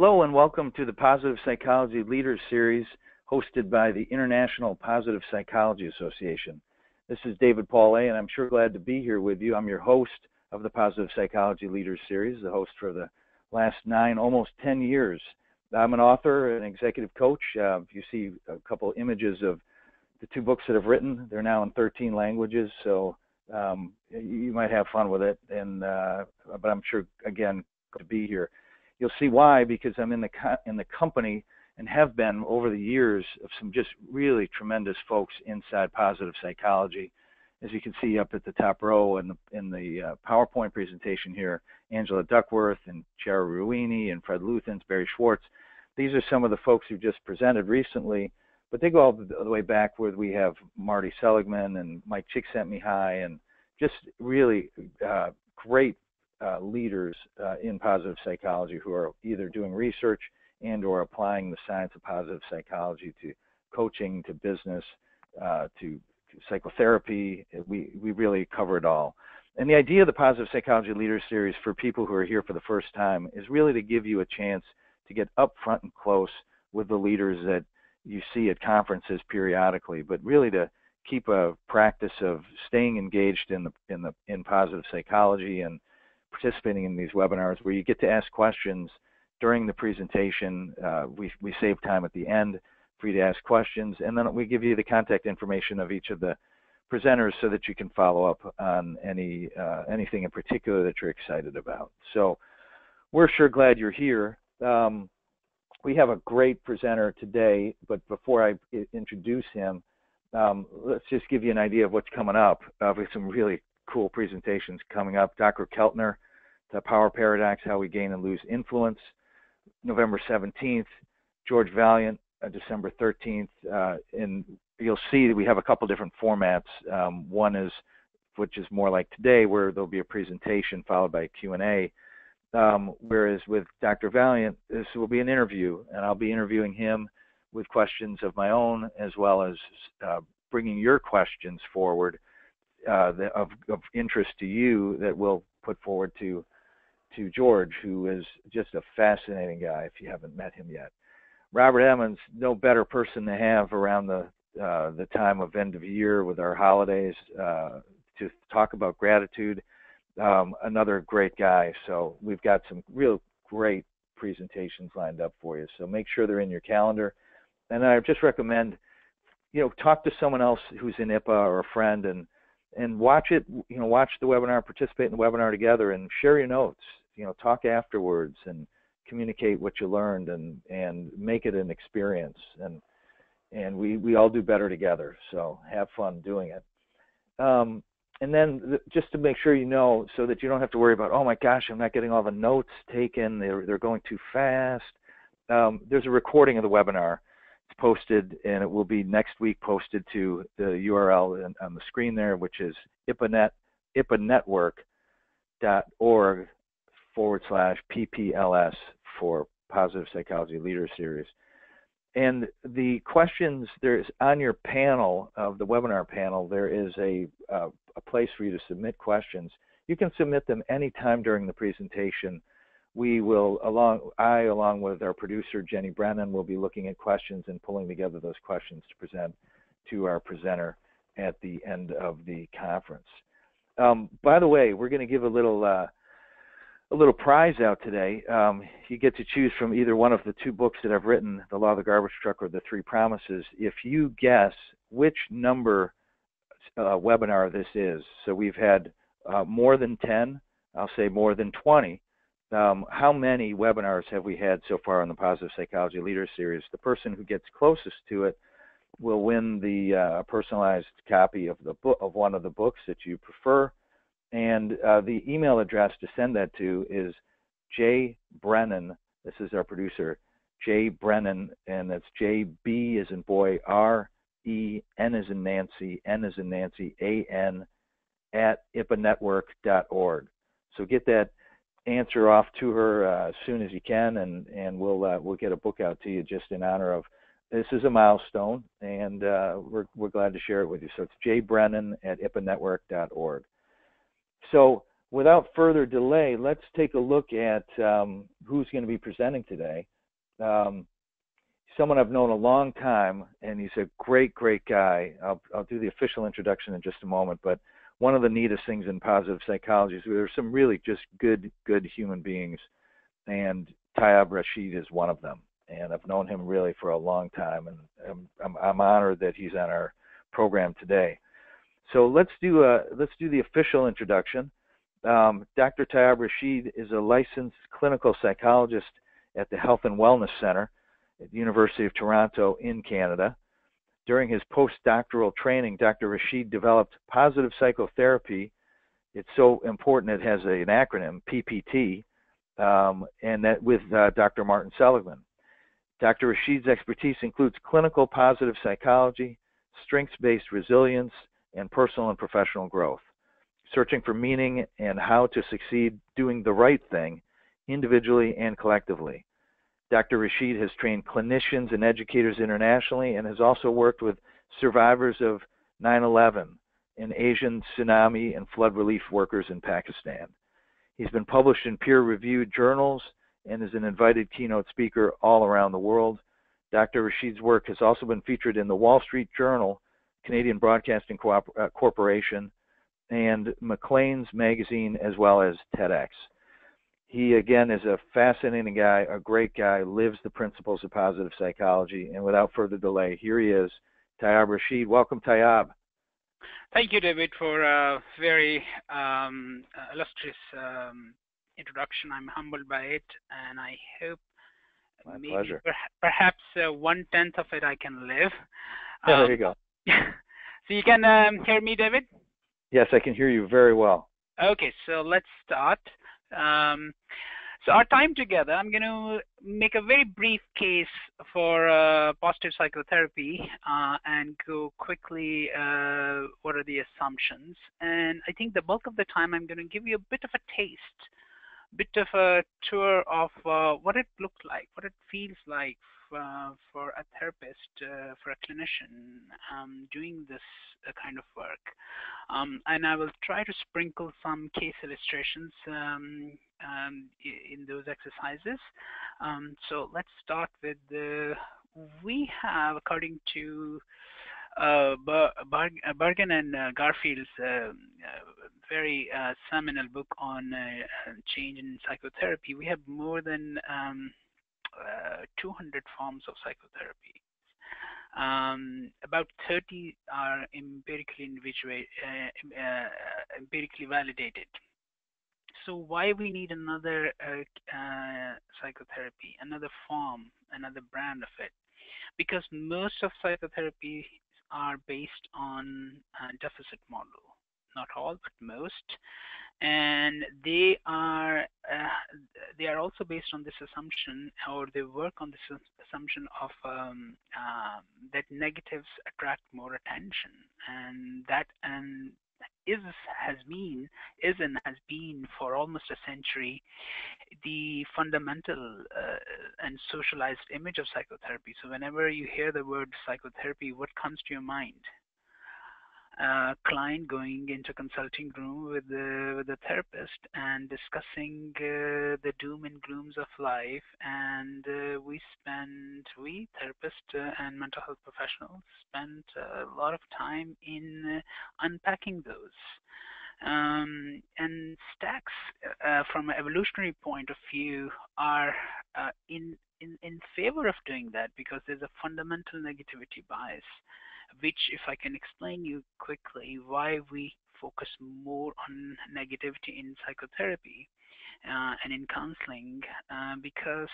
Hello and welcome to the Positive Psychology Leaders Series hosted by the International Positive Psychology Association. This is David Paul A. and I'm sure glad to be here with you. I'm your host of the Positive Psychology Leaders Series, the host for the last 9, almost 10 years. I'm an author, an executive coach. You see a couple images of the 2 books that I've written. They're now in 13 languages, so you might have fun with it. But I'm sure, again, to be here. You'll see why, because I'm in the company and have been over the years of some just really tremendous folks inside positive psychology. As you can see up at the top row in the PowerPoint presentation here, Angela Duckworth and Chara Ruini and Fred Luthens, Barry Schwartz. These are some of the folks who just presented recently, but they go all the way back where we have Marty Seligman and Mike Csikszentmihalyi and just really great leaders in positive psychology who are either doing research and or applying the science of positive psychology to coaching, to business, to psychotherapy. We really cover it all. And the idea of the Positive Psychology Leaders Series for people who are here for the first time is really to give you a chance to get up front and close with the leaders that you see at conferences periodically, but really to keep a practice of staying engaged in positive psychology and participating in these webinars where you get to ask questions during the presentation. We save time at the end for you to ask questions, and then we give you the contact information of each of the presenters so that you can follow up on anything in particular that you're excited about. So we're sure glad you're here. We have a great presenter today, but before I introduce him, let's just give you an idea of what's coming up. We have some really cool presentations coming up. Dr. Keltner, The Power Paradox, How We Gain and Lose Influence, November 17th. George Valiant, December 13th. And you'll see that we have a couple different formats. One is, which is more like today, where there'll be a presentation followed by a Q&A. Whereas with Dr. Valiant, this will be an interview, and I'll be interviewing him with questions of my own, as well as bringing your questions forward of interest to you that we'll put forward to George, who is just a fascinating guy if you haven't met him yet. Robert Emmons, no better person to have around the time of end of year with our holidays to talk about gratitude. Another great guy. So we've got some real great presentations lined up for you. So make sure they're in your calendar. And I just recommend, talk to someone else who's in IPA or a friend and watch it, watch the webinar, participate in the webinar together and share your notes, talk afterwards and communicate what you learned and make it an experience. And we all do better together. So have fun doing it. And then just to make sure so that you don't have to worry about, oh my gosh, I'm not getting all the notes taken, they're going too fast. There's a recording of the webinar. It's posted, and it will be next week posted to the URL on the screen there, which is ipanetwork.org/PPLS for Positive Psychology Leaders Series. And the questions, there's on your panel of the webinar panel, there is a place for you to submit questions. You can submit them anytime during the presentation. We will, along with our producer, Jenny Brennan, will be looking at questions and pulling together those questions to present to our presenter at the end of the conference. By the way, we're going to give a little prize out today. You get to choose from either one of the 2 books that I've written, The Law of the Garbage Truck or The 3 Promises, if you guess which number webinar this is. So we've had more than 10, I'll say more than 20. How many webinars have we had so far on the Positive Psychology Leaders Series? The person who gets closest to it will win the personalized copy of the book, of one of the books that you prefer. And the email address to send that to is jbrennan, this is our producer, jbrennan, and that's J-B as in boy, R-E-N as in Nancy, N as in Nancy, A-N, at ipanetwork.org. So get that answer off to her as soon as you can, and we'll get a book out to you just in honor of this is a milestone, and we're glad to share it with you. So it's jbrennan at ipanetwork.org. So without further delay, let's take a look at who's going to be presenting today. Someone I've known a long time, and he's a great, great guy. I'll do the official introduction in just a moment, but one of the neatest things in positive psychology is there's some really just good human beings, and Tayyab Rashid is one of them. And I've known him really for a long time, and I'm honored that he's on our program today. So let's do the official introduction. Dr. Tayyab Rashid is a licensed clinical psychologist at the Health and Wellness Center at the University of Toronto in Canada. During his postdoctoral training, Dr. Rashid developed positive psychotherapy. It's so important it has an acronym, PPT, and that with Dr. Martin Seligman. Dr. Rashid's expertise includes clinical positive psychology, strengths-based resilience, and personal and professional growth, searching for meaning and how to succeed doing the right thing individually and collectively. Dr. Rashid has trained clinicians and educators internationally and has also worked with survivors of 9/11 and Asian tsunami and flood relief workers in Pakistan. He's been published in peer-reviewed journals and is an invited keynote speaker all around the world. Dr. Rashid's work has also been featured in the Wall Street Journal, Canadian Broadcasting Corporation, and Maclean's magazine, as well as TEDx. He, again, is a fascinating guy, a great guy, lives the principles of positive psychology. And without further delay, here he is, Tayyab Rashid. Welcome, Tayyab. Thank you, David, for a very illustrious introduction. I'm humbled by it, and I hope My pleasure. Perhaps 1/10 of it I can live. Yeah, there you go. So you can hear me, David? Yes, I can hear you very well. Okay, so let's start. So our time together, I'm going to make a very brief case for positive psychotherapy and go quickly what are the assumptions. And I think the bulk of the time I'm going to give you a bit of a taste, bit of a tour of what it looked like, what it feels like for a therapist, for a clinician doing this kind of work. And I will try to sprinkle some case illustrations in those exercises. So let's start with we have, according to Bergen and Garfield's very seminal book on change in psychotherapy, we have more than 200 forms of psychotherapy. About 30 are empirically validated. So why we need another psychotherapy, another form, another brand of it? Because most of psychotherapy are based on a deficit model. Not all, but most. And they are also based on this assumption, or they work on this assumption of that negatives attract more attention, and that has been for almost a century the fundamental and socialized image of psychotherapy. So whenever you hear the word psychotherapy, what comes to your mind? Client going into consulting room with the therapist and discussing the doom and glooms of life, and we therapists and mental health professionals spend a lot of time in unpacking those. And stacks, from an evolutionary point of view, are in favor of doing that because there's a fundamental negativity bias, which, if I can explain you quickly why we focus more on negativity in psychotherapy and in counseling, because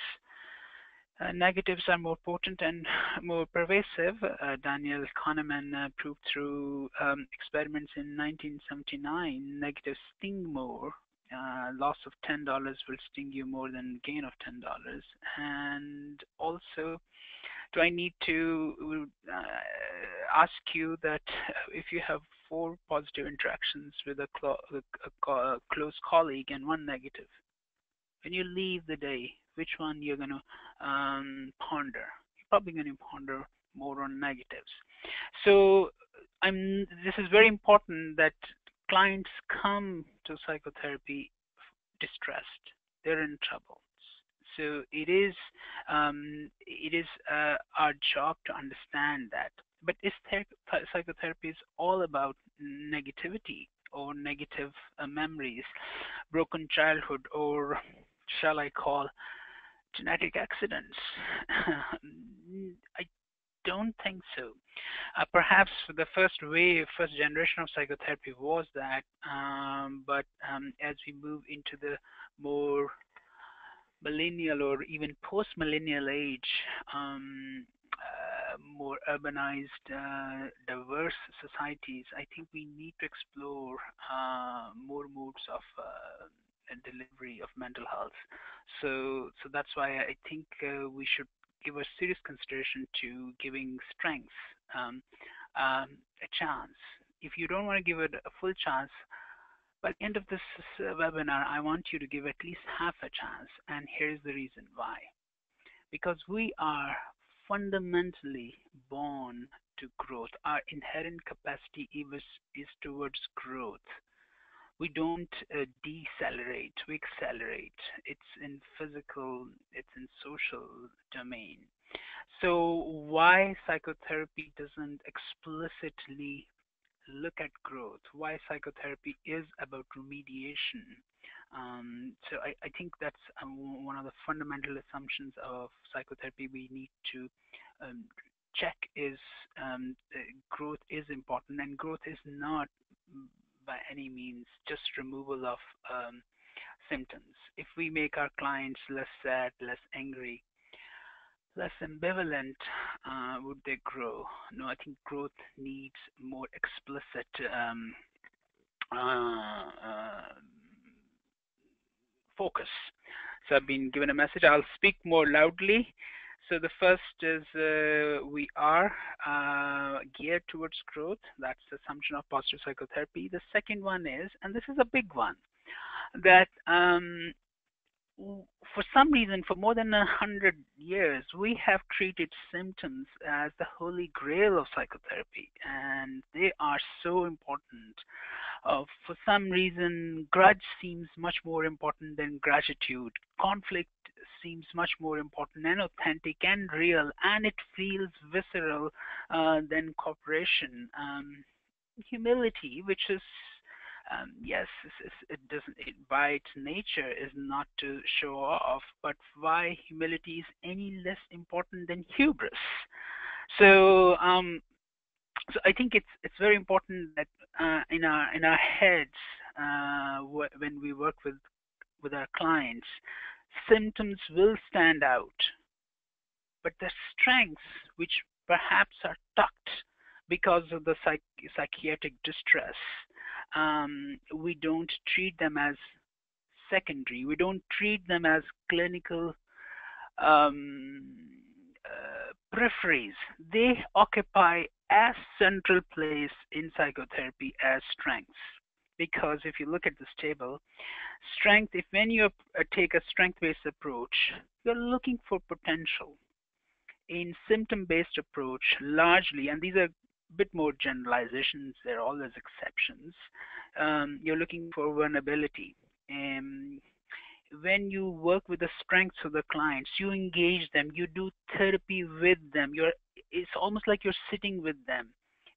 negatives are more potent and more pervasive. Daniel Kahneman proved through experiments in 1979, negatives sting more. Loss of $10 will sting you more than gain of $10. And also, do I need to ask you that if you have 4 positive interactions with a close colleague and 1 negative, when you leave the day, which one you're going to ponder? You're probably going to ponder more on negatives. So this is very important that clients come to psychotherapy distressed. They're in trouble. So it is our job to understand that. But is psychotherapy is all about negativity or negative memories, broken childhood, or shall I call genetic accidents? I don't think so. Perhaps the first wave, first generation of psychotherapy was that, but as we move into the more millennial or even post-millennial age, more urbanized, diverse societies, I think we need to explore more modes of delivery of mental health. So that's why I think we should give a serious consideration to giving strengths a chance. If you don't want to give it a full chance, by the end of this webinar, I want you to give at least half a chance, and here's the reason why. Because we are fundamentally born to growth. Our inherent capacity is towards growth. We don't decelerate, we accelerate. It's in physical, it's in social domain. So why psychotherapy doesn't explicitly look at growth, why psychotherapy is about remediation. So I think that's one of the fundamental assumptions of psychotherapy we need to um, check is growth is important, and growth is not by any means just removal of symptoms. If we make our clients less sad, less angry, less ambivalent, would they grow? No, I think growth needs more explicit focus. So I've been given a message. I'll speak more loudly. So the first is we are geared towards growth. That's the assumption of positive psychotherapy. The second one is, and this is a big one, that for some reason, for more than 100 years, we have treated symptoms as the holy grail of psychotherapy, and they are so important. For some reason, grudge seems much more important than gratitude. Conflict seems much more important and authentic and real, and it feels visceral than cooperation. Humility, which is yes, it doesn't. It, by its nature, is not to show off. But why humility is any less important than hubris? So, so I think it's very important that in our heads, when we work with our clients, symptoms will stand out, but the strengths, which perhaps are tucked because of the psychiatric distress, we don't treat them as secondary. We don't treat them as clinical peripheries. They occupy as central place in psychotherapy as strengths. Because if you look at this table, strength, if when you take a strength-based approach, you're looking for potential. In symptom-based approach, largely, and these are a bit more generalizations, there are always exceptions, you're looking for vulnerability. When you work with the strengths of the clients, you engage them, you do therapy with them. It's almost like you're sitting with them.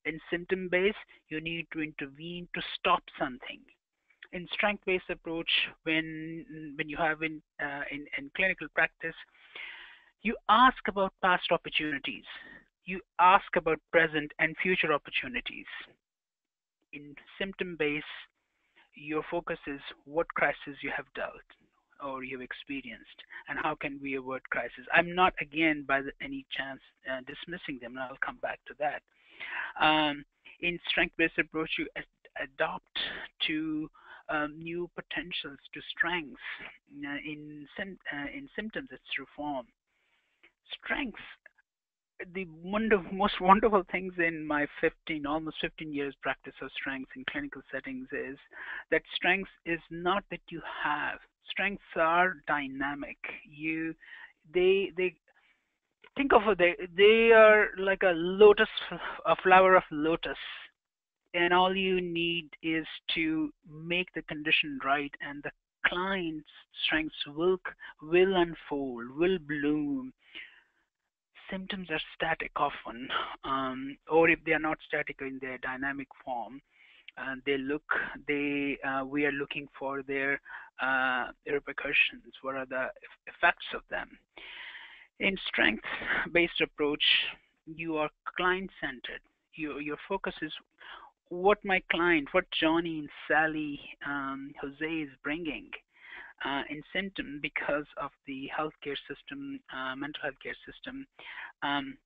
In symptom-based, you need to intervene to stop something. In strength-based approach, when you have in clinical practice, you ask about past opportunities. You ask about present and future opportunities. In symptom-based, your focus is what crisis you have dealt or you have experienced, and how can we avoid crisis. I'm not, again, by any chance, dismissing them, and I'll come back to that. In strength-based approach, you adopt to new potentials, to strengths. In symptoms, it's reform. Strengths, the most wonderful things in my almost 15 years practice of strengths in clinical settings is that strengths is not that you have. Strengths are dynamic. They think of it, they are like a flower of lotus. and all you need is to make the condition right, and the client's strengths will unfold, will bloom. Symptoms are static often, or if they are not static in their dynamic form, they look they we are looking for their repercussions. What are the effects of them? In strength-based approach, you are client-centered. Your focus is what Johnny and Sally, Jose is bringing in symptom because of the healthcare system, mental health care system, um,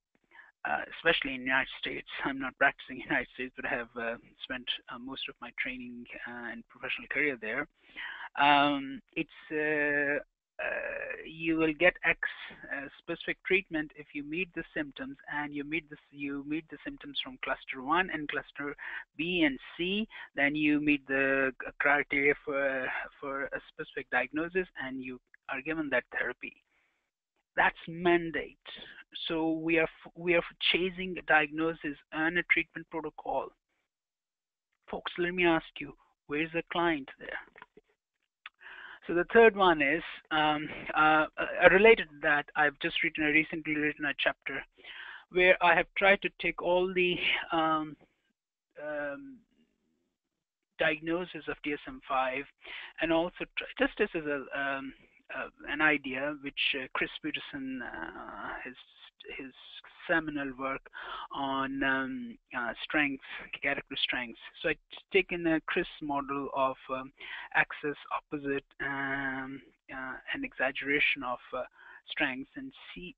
especially in the United States. I'm not practicing in the United States, but I have spent most of my training and professional career there. It's You will get X specific treatment if you meet the symptoms, and you meet the symptoms from cluster 1 and cluster B and C. Then you meet the criteria for a specific diagnosis, and you are given that therapy. That's mandate. So we are chasing a diagnosis and a treatment protocol. Folks, let me ask you, where's the client there? So the third one is related to that. I've just recently written a chapter where I have tried to take all the diagnosis of DSM-5 and also just as an idea, which Chris Peterson, his seminal work on strengths, character strengths. So I've taken a Chris model of axis, opposite, and exaggeration of strengths,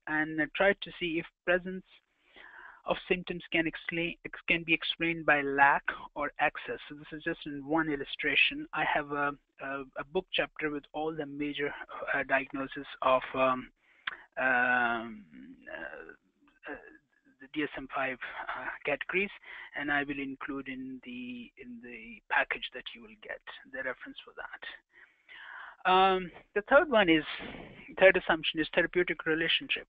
and tried to see if presence of symptoms can be explained by lack or excess. So this is just in one illustration. I have a book chapter with all the major diagnoses of the DSM-5 categories, and I will include in the package that you will get the reference for that. The third assumption is therapeutic relationship.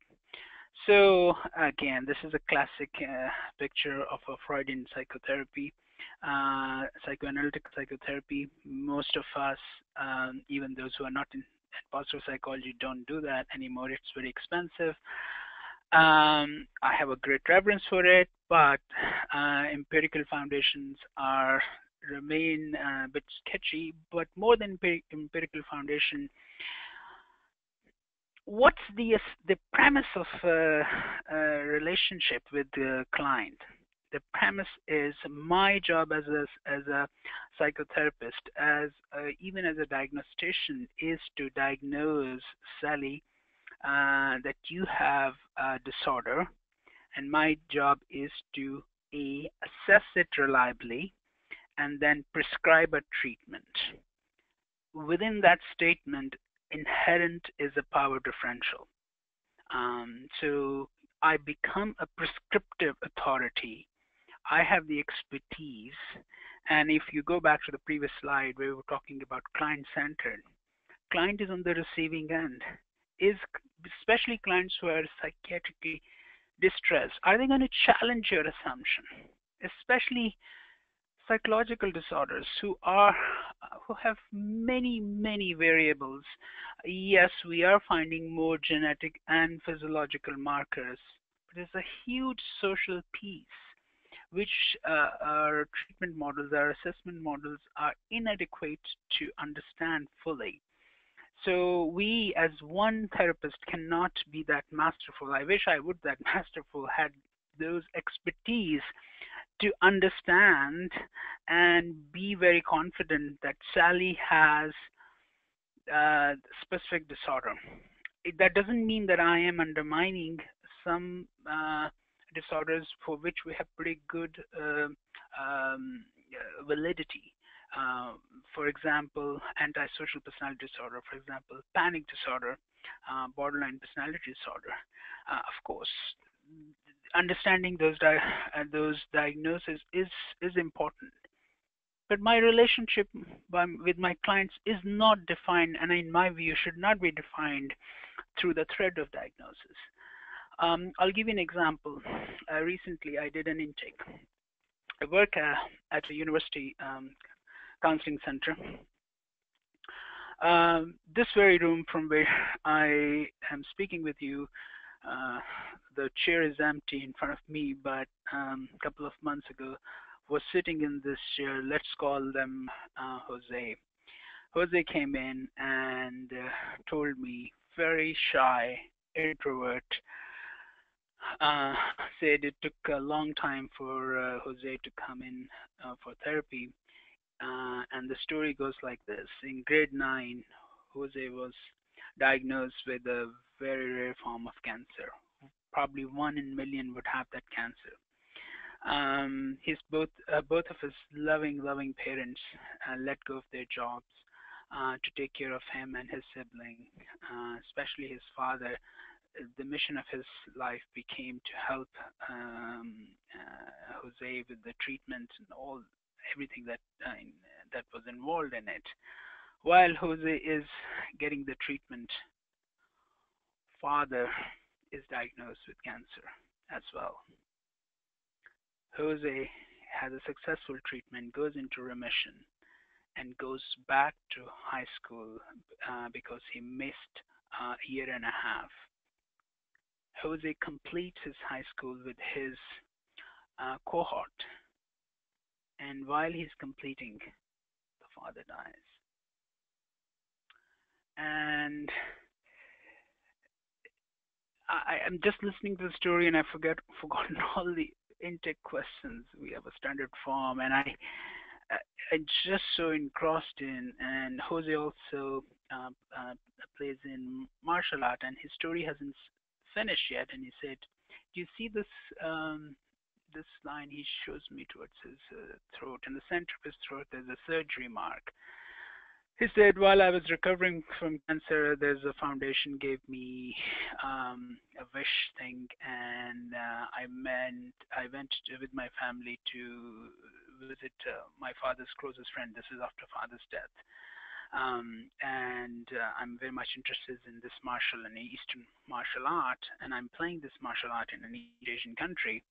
So again, this is a classic picture of a Freudian psychotherapy, psychoanalytic psychotherapy. Most of us, even those who are not in positive psychology, don't do that anymore. It's very expensive. I have a great reverence for it, but empirical foundations remain a bit sketchy. But more than empirical foundation, what's the premise of a relationship with the client? The premise is my job as a psychotherapist, even as a diagnostician, is to diagnose Sally that you have a disorder, and my job is to assess it reliably and then prescribe a treatment. Within that statement, inherent is a power differential. So I become a prescriptive authority. I have the expertise, and if you go back to the previous slide where we were talking about client-centered, client is on the receiving end. Especially clients who are psychiatrically distressed, are they going to challenge your assumption? Especially psychological disorders who have many variables. Yes, we are finding more genetic and physiological markers, but there's a huge social piece which our treatment models, our assessment models are inadequate to understand fully. So we as one therapist cannot be that masterful. I wish I would that masterful, had those expertise to understand and be very confident that Sally has a specific disorder. That doesn't mean that I am undermining some disorders for which we have pretty good validity. For example, antisocial personality disorder, for example, panic disorder, borderline personality disorder. Of course, understanding those diagnoses is important. But my relationship with my clients is not defined, and in my view, should not be defined through the thread of diagnosis. I'll give you an example. Recently, I did an intake. I work at a university counseling center. This very room from where I am speaking with you, uh, the chair is empty in front of me, but a couple of months ago was sitting in this chair. Let's call them Jose. Jose came in and told me, very shy, introvert, uh, said it took a long time for Jose to come in for therapy. And the story goes like this. In grade 9, Jose was diagnosed with a very rare form of cancer. Probably one in a million would have that cancer. His both of his loving parents let go of their jobs to take care of him and his sibling, especially his father. The mission of his life became to help Jose with the treatment and all everything that was involved in it. While Jose is getting the treatment, father is diagnosed with cancer as well. Jose has a successful treatment, goes into remission, and goes back to high school because he missed a year and a half. Jose completes his high school with his cohort, and while he's completing, the father dies. And I'm just listening to the story, and I forgotten all the intake questions. We have a standard form, and I just so engrossed in. And Jose also plays in martial art, and his story hasn't finished yet. And he said, "Do you see this?" This line he shows me towards his throat. In the center of his throat, there's a surgery mark. He said, while I was recovering from cancer, there's a foundation gave me a wish thing, and I went with my family to visit my father's closest friend. This is after father's death. And I'm very much interested in this martial and Eastern martial art, and I'm playing this martial art in an East Asian country.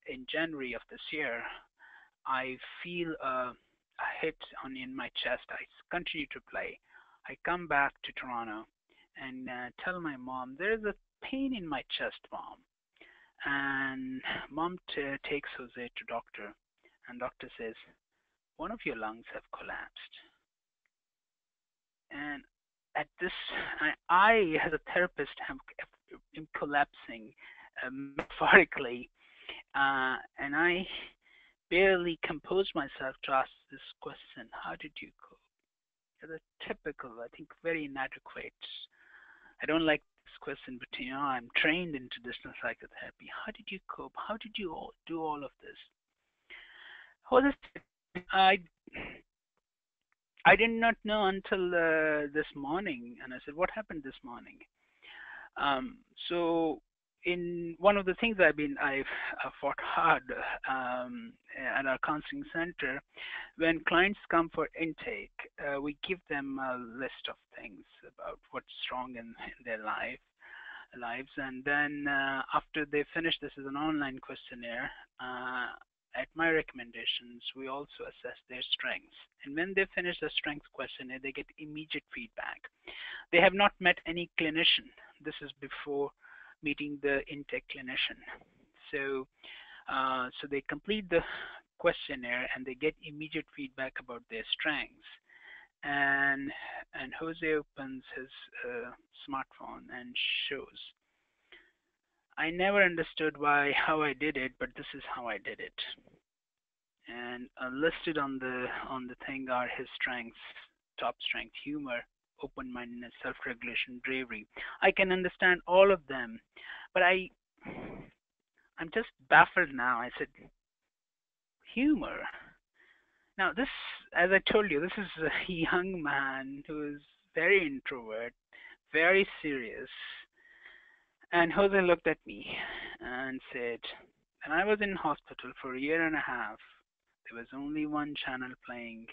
In January of this year, I feel a hit on in my chest. I continue to play. I come back to Toronto and tell my mom there is a pain in my chest, mom. And mom takes Jose to doctor, and doctor says one of your lungs have collapsed. And at this, I as a therapist am collapsing metaphorically, and I barely composed myself to ask this question: how did you cope? The typical, I think, very inadequate. I don't like this question, but I'm trained in traditional psychotherapy. How did you cope? How did you do all of this? Well, I I did not know until this morning, and I said, "What happened this morning?" So in one of the things I've fought hard at our counseling center, when clients come for intake, we give them a list of things about what's wrong in their lives, and then after they finish, this is an online questionnaire. At my recommendations, we also assess their strengths. And when they finish the strengths questionnaire, they get immediate feedback. They have not met any clinician. This is before meeting the intake clinician. So they complete the questionnaire and they get immediate feedback about their strengths. And Jose opens his smartphone and shows. I never understood how I did it, but this is how I did it. And listed on the thing are his strengths: top strength, humor, open-mindedness, self-regulation, bravery. I can understand all of them, but I'm just baffled now. I said, humor. Now this, as I told you, this is a young man who is very introvert, very serious. And Jose looked at me and said, when I was in hospital for a year and a half, there was only one channel playing.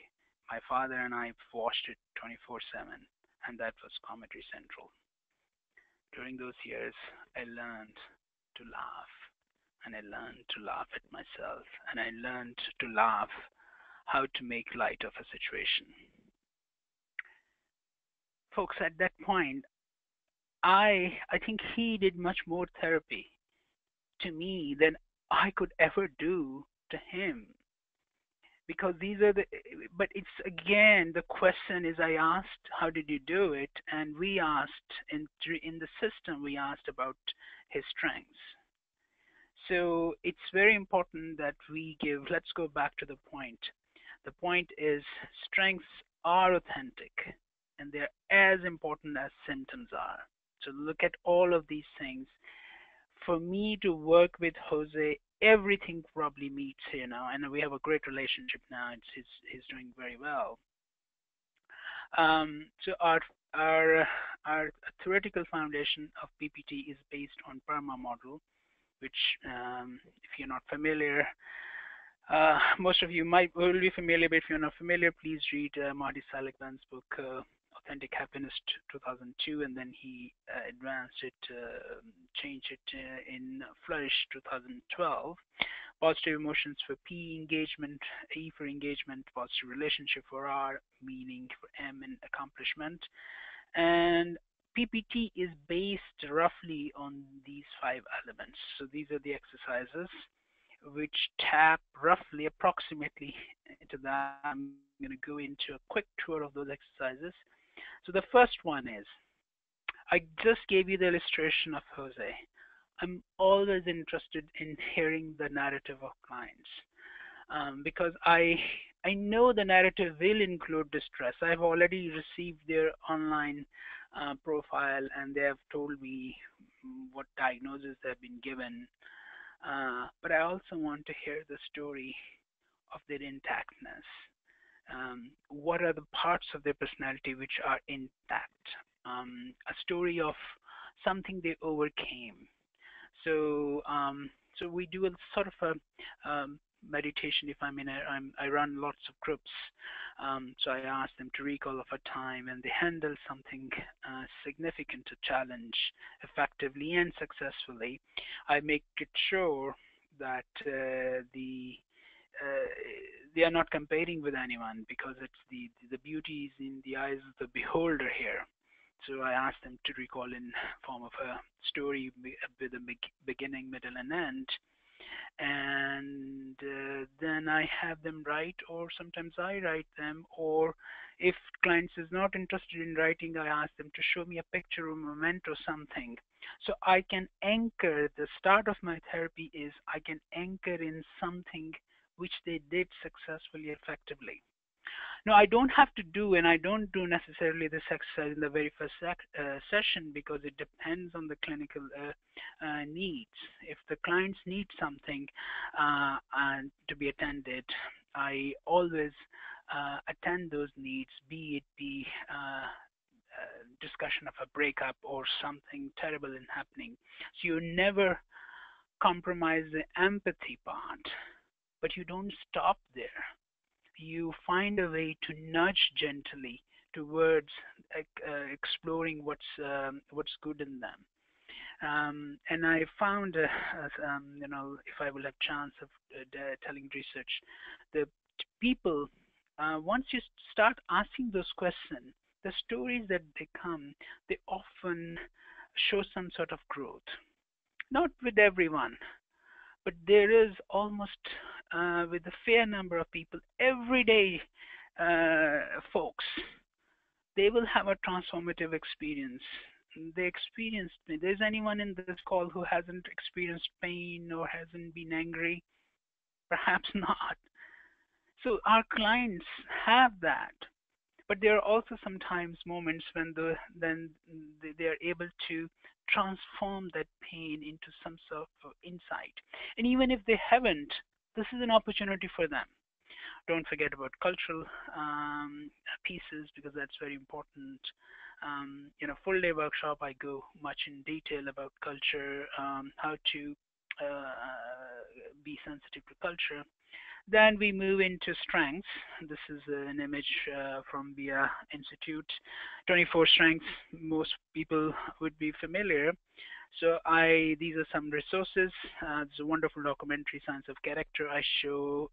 My father and I watched it 24/7, and that was Comedy Central. During those years, I learned to laugh and I learned to laugh at myself, and I learned to laugh how to make light of a situation. Folks, at that point, I think he did much more therapy to me than I could ever do to him, because these are the but it's again the question is, I asked how did you do it, and we asked in the system, we asked about his strengths. So it's very important that we give, let's go back to the point. The point is, strengths are authentic, and they're as important as symptoms are. So look at all of these things. For me to work with Jose, everything probably meets here now, and we have a great relationship now. He's doing very well. So our theoretical foundation of PPT is based on PERMA model, which, if you're not familiar, most of you will be familiar, but if you're not familiar, please read Marty Seligman's book, Authentic Happiness 2002, and then he advanced it, changed it in Flourish 2012. Positive emotions for P, engagement, E for engagement, positive relationship for R, meaning for M, and accomplishment. And PPT is based roughly on these five elements. So these are the exercises which tap roughly approximately into that. I'm going to go into a quick tour of those exercises. So the first one is, I just gave you the illustration of Jose. I'm always interested in hearing the narrative of clients, because I know the narrative will include distress. I've already received their online profile, and they have told me what diagnosis they've been given. But I also want to hear the story of their intactness. What are the parts of their personality which are intact? A story of something they overcame. So we do a sort of a meditation. If I run lots of groups. So I ask them to recall of a time when they handle something significant, a challenge, effectively and successfully. I make it sure that uh, they are not comparing with anyone, because it's the beauty is in the eyes of the beholder here. So I ask them to recall in form of a story with a beginning, middle, and end, and then I have them write, or sometimes I write them, or if clients is not interested in writing, I ask them to show me a picture or moment or something. So I can anchor, the start of my therapy is I can anchor in something which they did successfully, effectively. No, I don't have to do, and I don't do necessarily this exercise in the very first session, because it depends on the clinical needs. If the clients need something and to be attended, I always attend those needs, be it the discussion of a breakup or something terrible in happening. So you never compromise the empathy part, but you don't stop there. You find a way to nudge gently towards exploring what's good in them. And I found, if I will have chance of telling research, the people, once you start asking those questions, the stories that they come, they often show some sort of growth. Not with everyone, but there is almost with a fair number of people, everyday folks, they will have a transformative experience. They experienced me. There's anyone in this call who hasn't experienced pain or hasn't been angry? Perhaps not. So our clients have that, but there are also sometimes moments when then they are able to transform that pain into some sort of insight. And even if they haven't, this is an opportunity for them. Don't forget about cultural pieces, because that's very important. Full day workshop, I go much in detail about culture, how to be sensitive to culture. Then we move into strengths. This is an image from the Institute. 24 strengths, most people would be familiar. So these are some resources. It's a wonderful documentary, Science of Character. I show,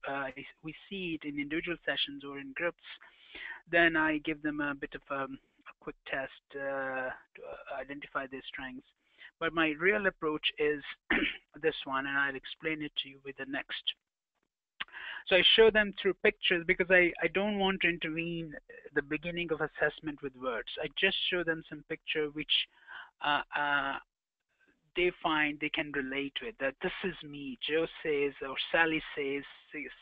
we see it in individual sessions or in groups. Then I give them a bit of a quick test to identify their strengths. But my real approach is this one, and I'll explain it to you with the next. So I show them through pictures because I don't want to intervene the beginning of assessment with words. I just show them some picture which uh, uh, they find they can relate with, that this is me. Joe says, or Sally says,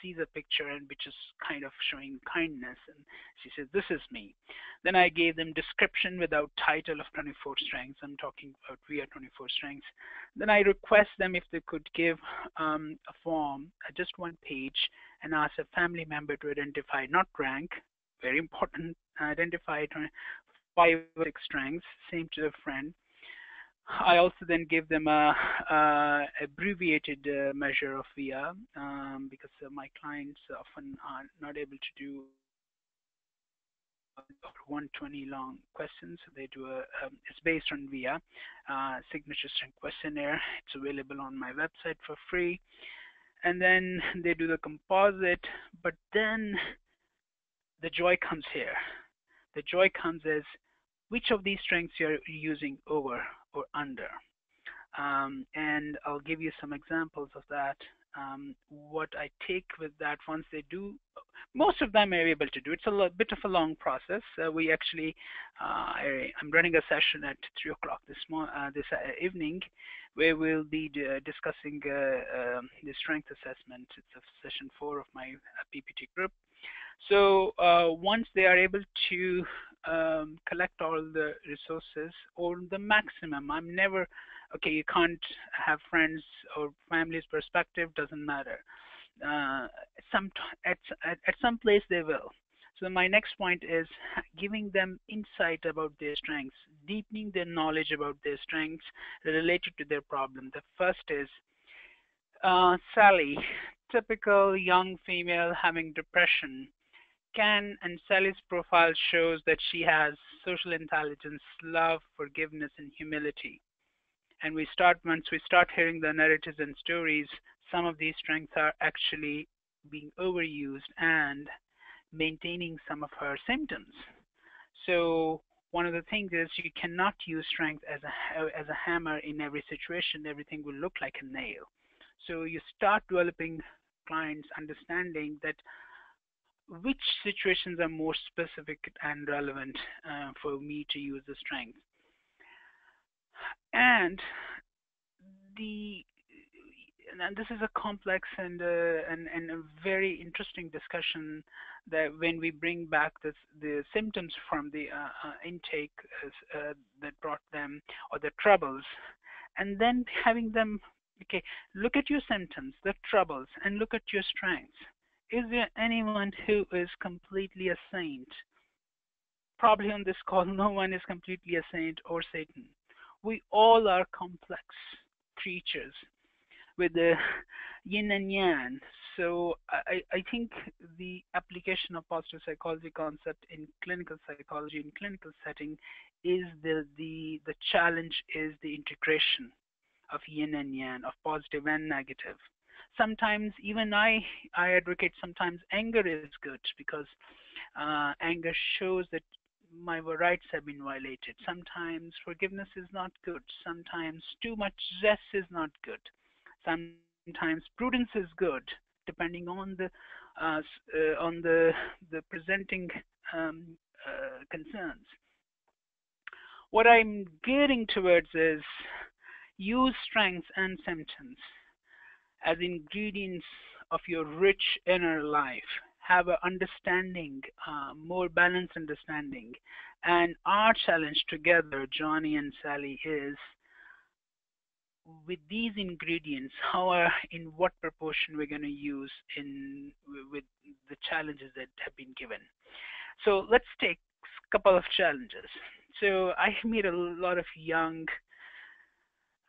sees a picture and which is kind of showing kindness, and she says, this is me. Then I gave them description without title of 24 strengths. I'm talking about we are 24 strengths. Then I request them if they could give a form, just one page, and ask a family member to identify, not rank, very important, identify 5 or 6 strengths, same to a friend. I also then give them a abbreviated measure of VIA because my clients often are not able to do 120 long questions. So they do it's based on VIA, signature strength questionnaire. It's available on my website for free. And then they do the composite, but then the joy comes here. The joy comes as which of these strengths you're using over or under. And I'll give you some examples of that. What I take with that once they do, most of them are able to do. It's a bit of a long process. We actually, I'm running a session at 3 o'clock this evening, where we'll be discussing the strength assessment. It's a session 4 of my PPT group. So once they are able to collect all the resources or the maximum, I'm never, okay, you can't have friends or family's perspective, doesn't matter. Some at some place they will. So my next point is giving them insight about their strengths, deepening their knowledge about their strengths related to their problem. The first is Sally, typical young female having depression. And Sally's profile shows that she has social intelligence, love, forgiveness, and humility. And once we start hearing the narratives and stories, some of these strengths are actually being overused and maintaining some of her symptoms. So one of the things is you cannot use strength as a hammer in every situation. Everything will look like a nail. So you start developing clients understanding that which situations are more specific and relevant for me to use the strength. And this is a complex and a very interesting discussion that when we bring back the symptoms from the intake that brought them or the troubles, and then having them, okay, look at your symptoms, the troubles, and look at your strengths. Is there anyone who is completely a saint? Probably on this call, no one is completely a saint or Satan. We all are complex creatures with the yin and yang. So I think the application of positive psychology concept in clinical psychology, in clinical setting, is the challenge is the integration of yin and yang, of positive and negative. Sometimes even I advocate sometimes anger is good because anger shows that my rights have been violated. Sometimes forgiveness is not good. Sometimes too much zest is not good. Sometimes prudence is good, depending on the presenting concerns. What I'm getting towards is use strengths and symptoms as ingredients of your rich inner life. Have an understanding, more balanced understanding. And our challenge together, Johnny and Sally, is with these ingredients, in what proportion we're going to use with the challenges that have been given. So let's take a couple of challenges. So I meet a lot of young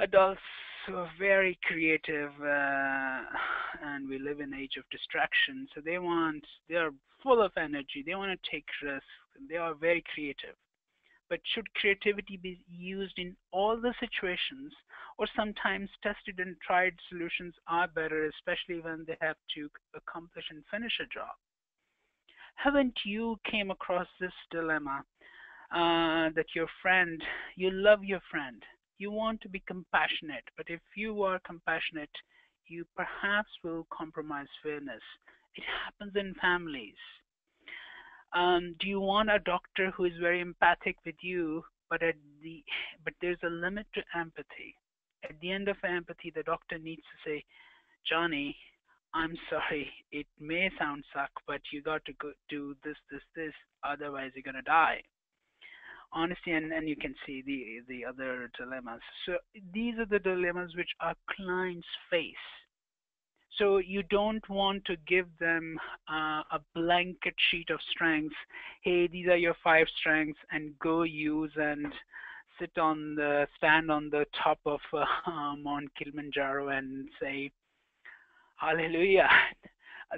adults who are very creative, and we live in an age of distraction. So they are full of energy. They want to take risks. They are very creative. but should creativity be used in all the situations, or sometimes tested and tried solutions are better, especially when they have to accomplish and finish a job? Haven't you came across this dilemma that your friend, you love your friend, you want to be compassionate, but if you are compassionate, you perhaps will compromise fairness. It happens in families. Do you want a doctor who is very empathic with you, but at the but there's a limit to empathy. At the end of empathy, the doctor needs to say, Johnny, I'm sorry, it may sound suck, but you got to go do this, otherwise you're gonna die. Honesty, and you can see the other dilemmas. So these are the dilemmas which our clients face. So you don't want to give them a blanket sheet of strengths. Hey, these are your five strengths, and go use and stand on the top of Mount Kilimanjaro and say Hallelujah.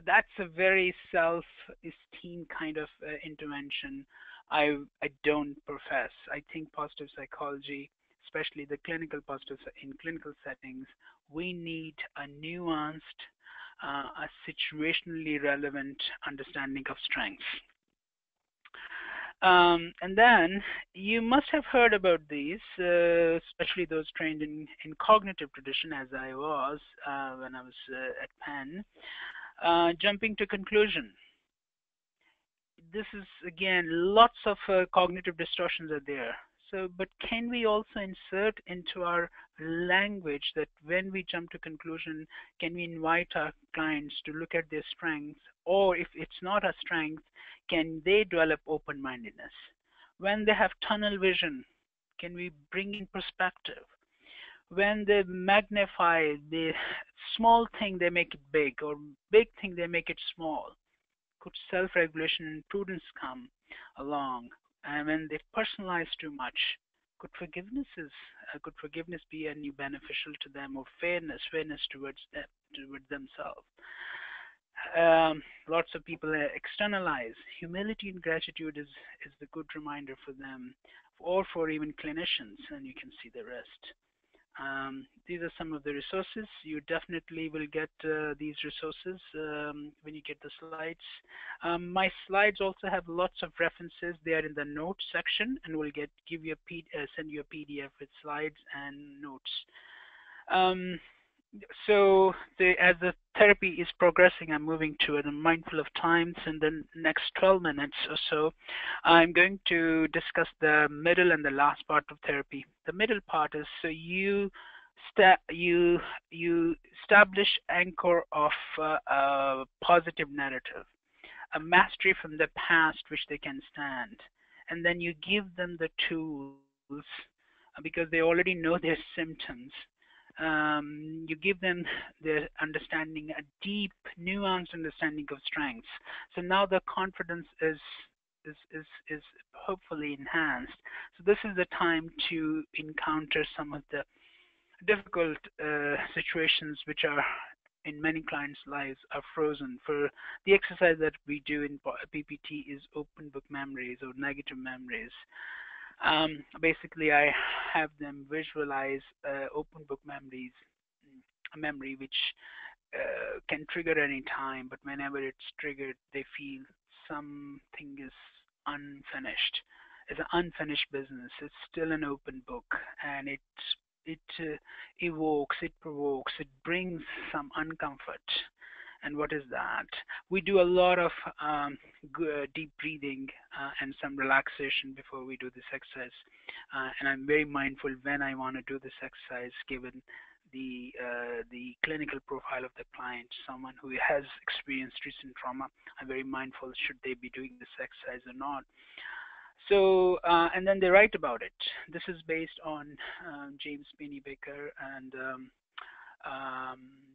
That's a very self-esteem kind of intervention. I don't profess. I think positive psychology, especially the clinical in clinical settings, we need a nuanced, a situationally relevant understanding of strengths. And then you must have heard about these, especially those trained in cognitive tradition, as I was when I was at Penn. Jumping to conclusion. This is again lots of cognitive distortions are there. So, but can we also insert into our language that when we jump to conclusion, can we invite our clients to look at their strengths, or if it's not a strength, can they develop open-mindedness? When they have tunnel vision, can we bring in perspective? When they magnify the small thing, they make it big, or big thing, they make it small. Could self-regulation and prudence come along? And when they personalize too much, could forgiveness be any beneficial to them, or fairness towards them, towards themselves? Lots of people externalize. Humility and gratitude is the good reminder for them, or for even clinicians, and you can see the rest. These are some of the resources. You definitely will get these resources when you get the slides. My slides also have lots of references. They are in the notes section, and we'll send you a PDF with slides and notes. So as the therapy is progressing, I'm moving to it. I'm mindful of times. In the next 12 minutes or so, I'm going to discuss the middle and the last part of therapy. The middle part is so you establish anchor of a positive narrative, a mastery from the past which they can stand, and then you give them the tools because they already know their symptoms. You give them the understanding, a deep, nuanced understanding of strengths. So now the confidence is hopefully enhanced. So this is the time to encounter some of the difficult situations which are in many clients' lives are frozen. For the exercise that we do in PPT is open book memories or negative memories. Basically, I have them visualize open book memories, a memory which can trigger any time, but whenever it's triggered, they feel something is unfinished. It's an unfinished business. It's still an open book, and it evokes, it provokes, it brings some uncomfort. And what is that? We do a lot of deep breathing and some relaxation before we do this exercise. And I'm very mindful when I want to do this exercise, given the clinical profile of the client, someone who has experienced recent trauma. I'm very mindful should they be doing this exercise or not. So, and then they write about it. This is based on James Pennebaker and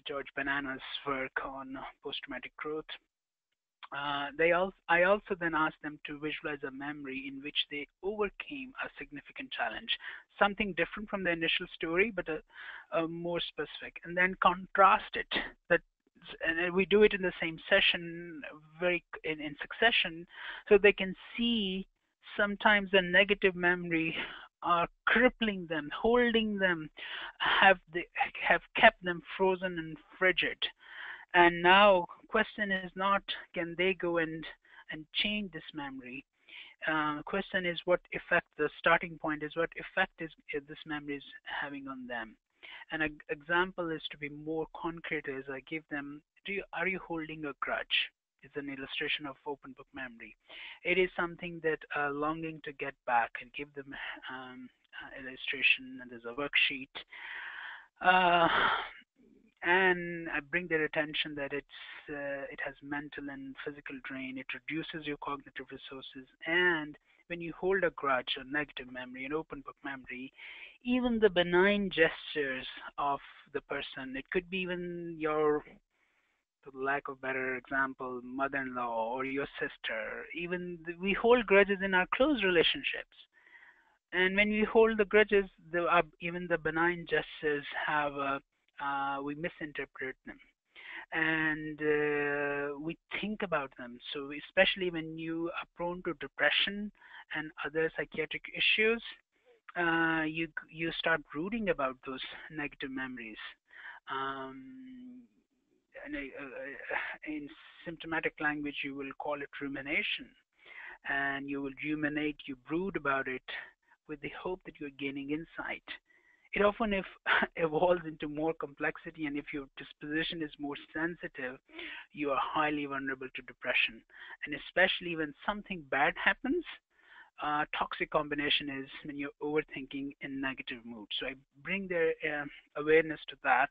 George Banana's work on post-traumatic growth. I also then asked them to visualize a memory in which they overcame a significant challenge, something different from the initial story, but a more specific, and then contrast it. And we do it in the same session, in succession, so they can see sometimes the negative memory are crippling them, holding them, have kept them frozen and frigid. And now, question is not can they go and change this memory. Question is what effect. The starting point is what effect is this memory is having on them. An example is to be more concrete is I give them, are you holding a grudge? It's an illustration of open book memory. It is something that longing to get back and give them illustration, and there's a worksheet. Uh, and I bring their attention that it has mental and physical drain. It reduces your cognitive resources, and when you hold a grudge, a negative memory, an open book memory, even the benign gestures of the person, it could be even your, for lack of better example, mother-in-law or your sister. Even we hold grudges in our close relationships, and when we hold the grudges, even the benign gestures have we misinterpret them, and we think about them. So especially when you are prone to depression and other psychiatric issues, you start brooding about those negative memories. Um, in symptomatic language, you will call it rumination, and you will ruminate, you brood about it with the hope that you're gaining insight. It often evolves into more complexity, and if your disposition is more sensitive, you are highly vulnerable to depression. And especially when something bad happens, toxic combination is when you're overthinking in negative mood. So I bring their awareness to that.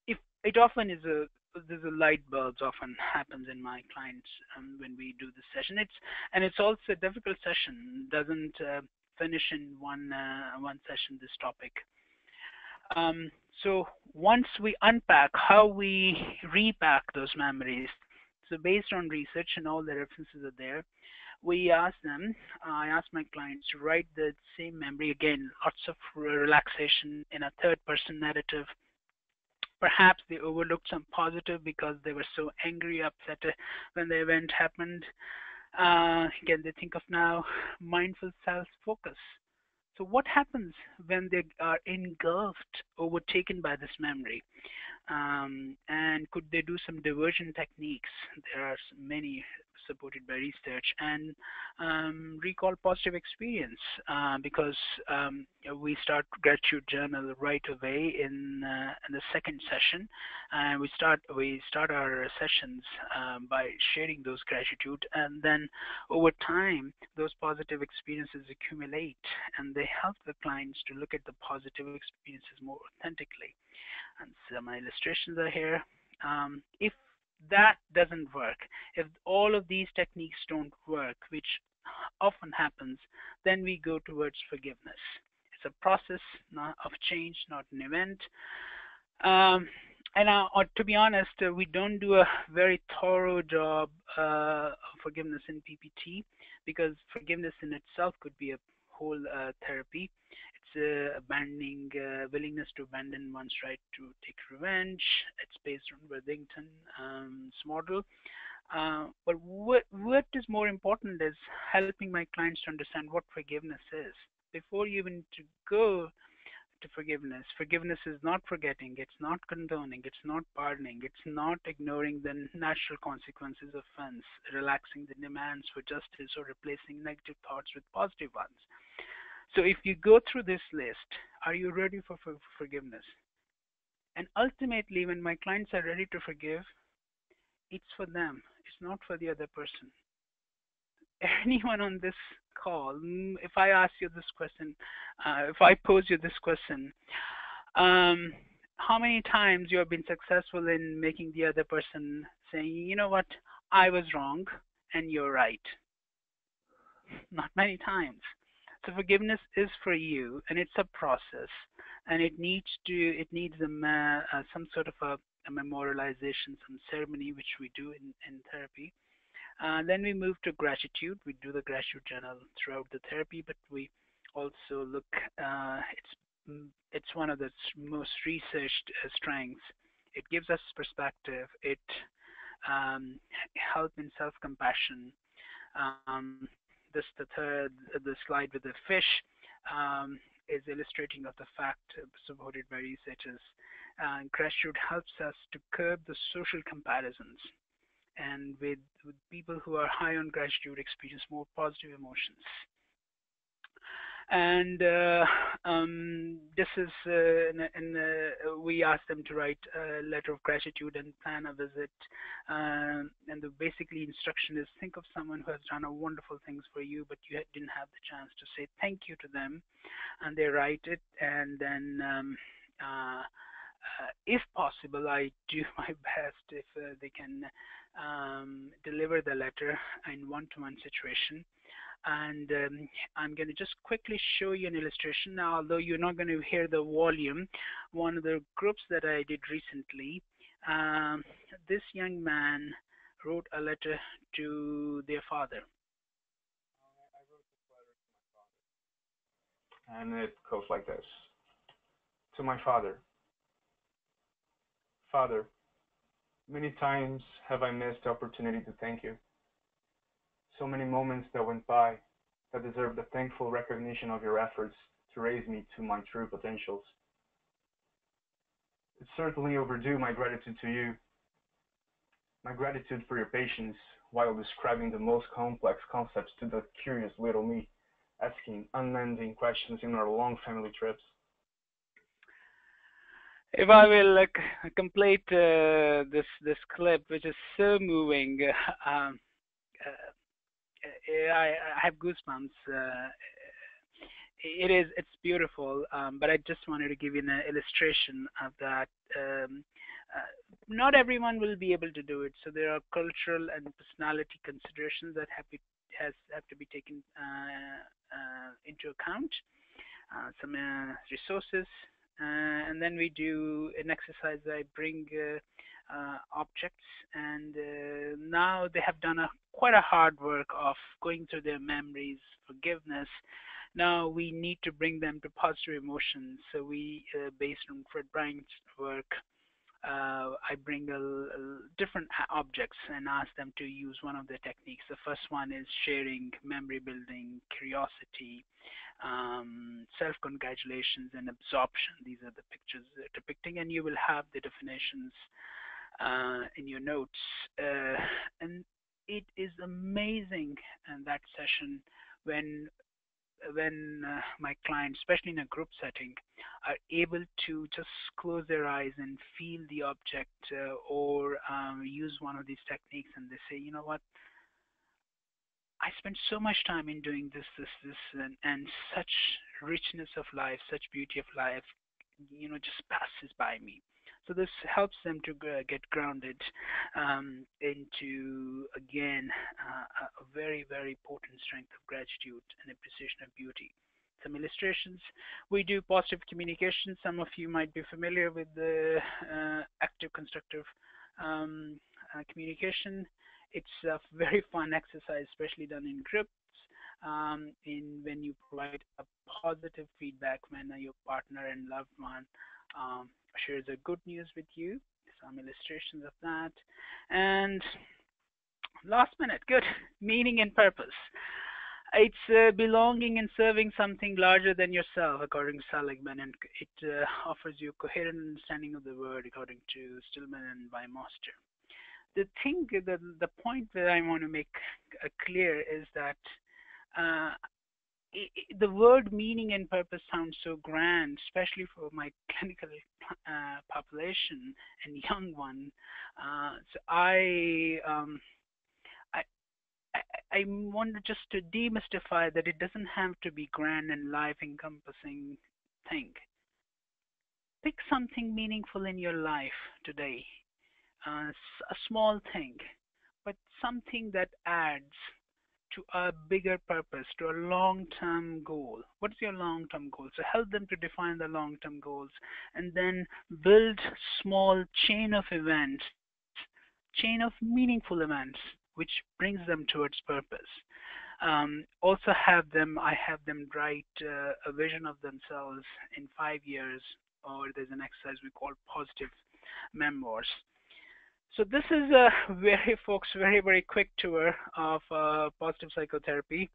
If it often is there's a light bulbs often happens in my clients when we do this session. It's also a difficult session. Doesn't finish in one session this topic. So once we unpack how we repack those memories, so based on research and all the references are there, I ask my clients to write the same memory again, lots of relaxation in a third person narrative. Perhaps they overlooked some positive because they were so angry, upset when the event happened. Again, they think of now mindful self-focus. So what happens when they are engulfed, overtaken by this memory? And could they do some diversion techniques? There are many supported by research, and recall positive experience because we start gratitude journal right away in the second session, and we start our sessions by sharing those gratitude, and then over time those positive experiences accumulate, and they help the clients to look at the positive experiences more authentically. And so my illustrations are here. If that doesn't work, if all of these techniques don't work, which often happens, then we go towards forgiveness. It's a process of change, not an event. To be honest, we don't do a very thorough job of forgiveness in PPT, because forgiveness in itself could be a whole therapy. It's abandoning willingness to abandon one's right to take revenge. It's based on Worthington's model. But what is more important is helping my clients to understand what forgiveness is. Before you even to go to forgiveness, forgiveness is not forgetting, it's not condoning, it's not pardoning, it's not ignoring the natural consequences of offense, relaxing the demands for justice, or replacing negative thoughts with positive ones. So if you go through this list, are you ready for forgiveness? And ultimately, when my clients are ready to forgive, it's for them. It's not for the other person. Anyone on this call, if I ask you this question, if I pose you this question, how many times you have been successful in making the other person say, you know what, I was wrong and you're right? Not many times. So forgiveness is for you, and it's a process, and it needs some sort of a memorialization, some ceremony which we do in therapy. Then we move to gratitude. We do the gratitude journal throughout the therapy, but we also look. It's one of the most researched strengths. It gives us perspective. It helps in self-compassion. the slide with the fish is illustrating of the fact supported by researchers. Gratitude helps us to curb the social comparisons, and with people who are high on gratitude experience more positive emotions. And this is we asked them to write a letter of gratitude and plan a visit. And the basically instruction is, think of someone who has done a wonderful things for you, but you didn't have the chance to say thank you to them. And they write it, and then if possible, I do my best if they can deliver the letter in one-to-one situation. And I'm going to just quickly show you an illustration. Now, although you're not going to hear the volume, one of the groups that I did recently, this young man wrote a letter to their father. I wrote this letter to my father, and it goes like this. To my father. Father, many times have I missed the opportunity to thank you. So many moments that went by that deserve the thankful recognition of your efforts to raise me to my true potentials. It's certainly overdue my gratitude to you, my gratitude for your patience while describing the most complex concepts to the curious little me, asking unending questions in our long family trips. If I will complete this clip, which is so moving, I have goosebumps. It's beautiful, but I just wanted to give you an illustration of that. Not everyone will be able to do it, so there are cultural and personality considerations that have to be taken into account. Some resources, and then we do an exercise. I bring objects, and now they have done quite a hard work of going through their memories, forgiveness. Now we need to bring them to positive emotions. So we, based on Fred Bryant's work, I bring different objects and ask them to use one of the techniques. The first one is sharing, memory building, curiosity, self-congratulations, and absorption. These are the pictures they're depicting, and you will have the definitions in your notes. And it is amazing in that session when my clients, especially in a group setting, are able to just close their eyes and feel the object or use one of these techniques, and they say, you know what, I spent so much time in doing this, and such richness of life, such beauty of life, just passes by me. So this helps them to get grounded into, again, a very, very potent strength of gratitude and appreciation of beauty. Some illustrations. We do positive communication. Some of you might be familiar with the active constructive communication. It's a very fun exercise, especially done in groups. When you provide a positive feedback when your partner and loved one shares a good news with you. Some illustrations of that. And last minute, good, meaning and purpose. It's belonging and serving something larger than yourself, according to Seligman, and it offers you a coherent understanding of the word, according to Stillman and by Master. The point that I want to make clear is that the word meaning and purpose sounds so grand, especially for my clinical population and young one. So I want just to demystify that it doesn't have to be grand and life-encompassing thing. Pick something meaningful in your life today, a small thing, but something that adds to a bigger purpose, to a long-term goal. What is your long-term goal? So help them to define the long-term goals, and then build small chain of events, chain of meaningful events, which brings them towards purpose. Also I have them write a vision of themselves in 5 years, or there's an exercise we call positive memoirs. So this is a very quick tour of positive psychotherapy,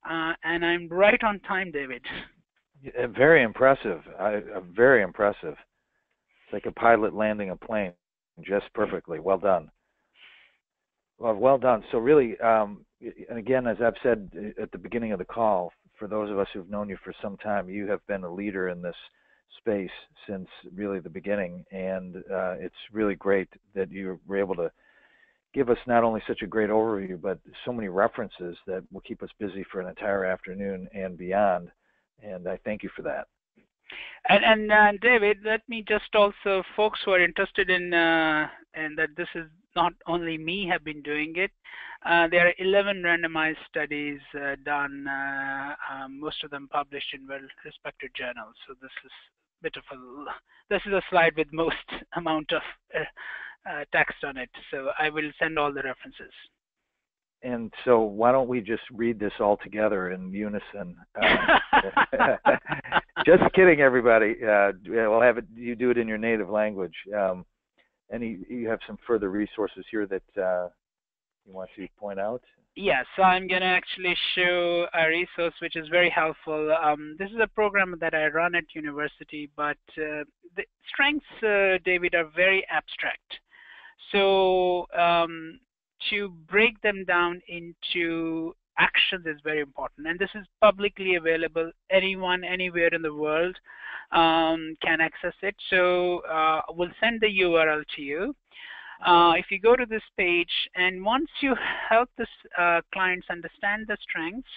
and I'm right on time, David. Very impressive. Very impressive. It's like a pilot landing a plane just perfectly. Well done. Well done. So really, and again, as I've said at the beginning of the call, for those of us who've known you for some time, you have been a leader in this space since really the beginning, and it's really great that you were able to give us not only such a great overview, but so many references that will keep us busy for an entire afternoon and beyond. And I thank you for that. And David, let me just also, folks who are interested in and that this is not only me have been doing it. There are 11 randomized studies done, most of them published in well-respected journals. So this is a slide with most amount of text on it. So I will send all the references. And so why don't we just read this all together in unison? Just kidding, everybody. We'll have it. You do it in your native language. And you have some further resources here that you want to point out? Yes, so I'm going to actually show a resource which is very helpful. This is a program that I run at university, but the strengths, David, are very abstract. So to break them down into actions is very important, and this is publicly available. Anyone, anywhere in the world can access it. So we'll send the URL to you. If you go to this page, and once you help this clients understand the strengths,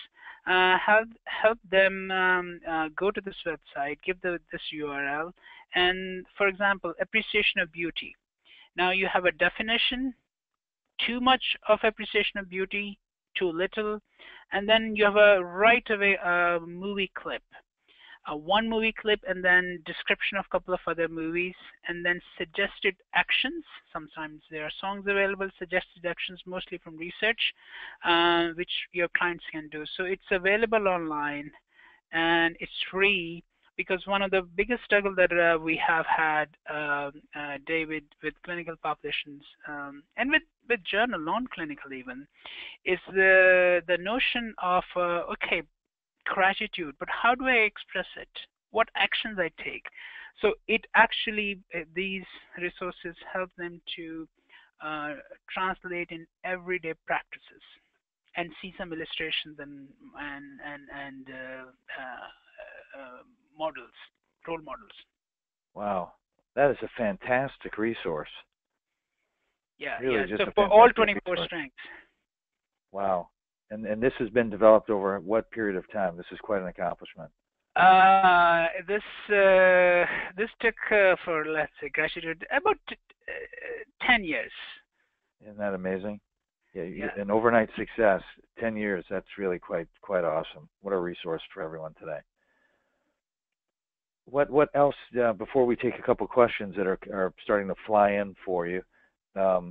help them go to this website, give this URL, and for example, appreciation of beauty. Now you have a definition: too much of appreciation of beauty, too little, and then you have a right away movie clip. One movie clip, and then description of a couple of other movies, and then suggested actions. Sometimes there are songs available, suggested actions, mostly from research, which your clients can do. So it's available online, and it's free, because one of the biggest struggle that we have had, David, with clinical populations, and with journal, non-clinical even, is the notion of, okay, gratitude, but how do I express it? What actions I take? So it actually, these resources help them to translate in everyday practices and see some illustrations and models, role models. Wow, that is a fantastic resource. Yeah, really yeah. So for all 24 strengths. Wow. And this has been developed over what period of time? This is quite an accomplishment. This took, for, let's say, gratitude, about 10 years. Isn't that amazing? Yeah. An overnight success, 10 years. That's really quite awesome. What a resource for everyone today. What else, before we take a couple questions that are starting to fly in for you,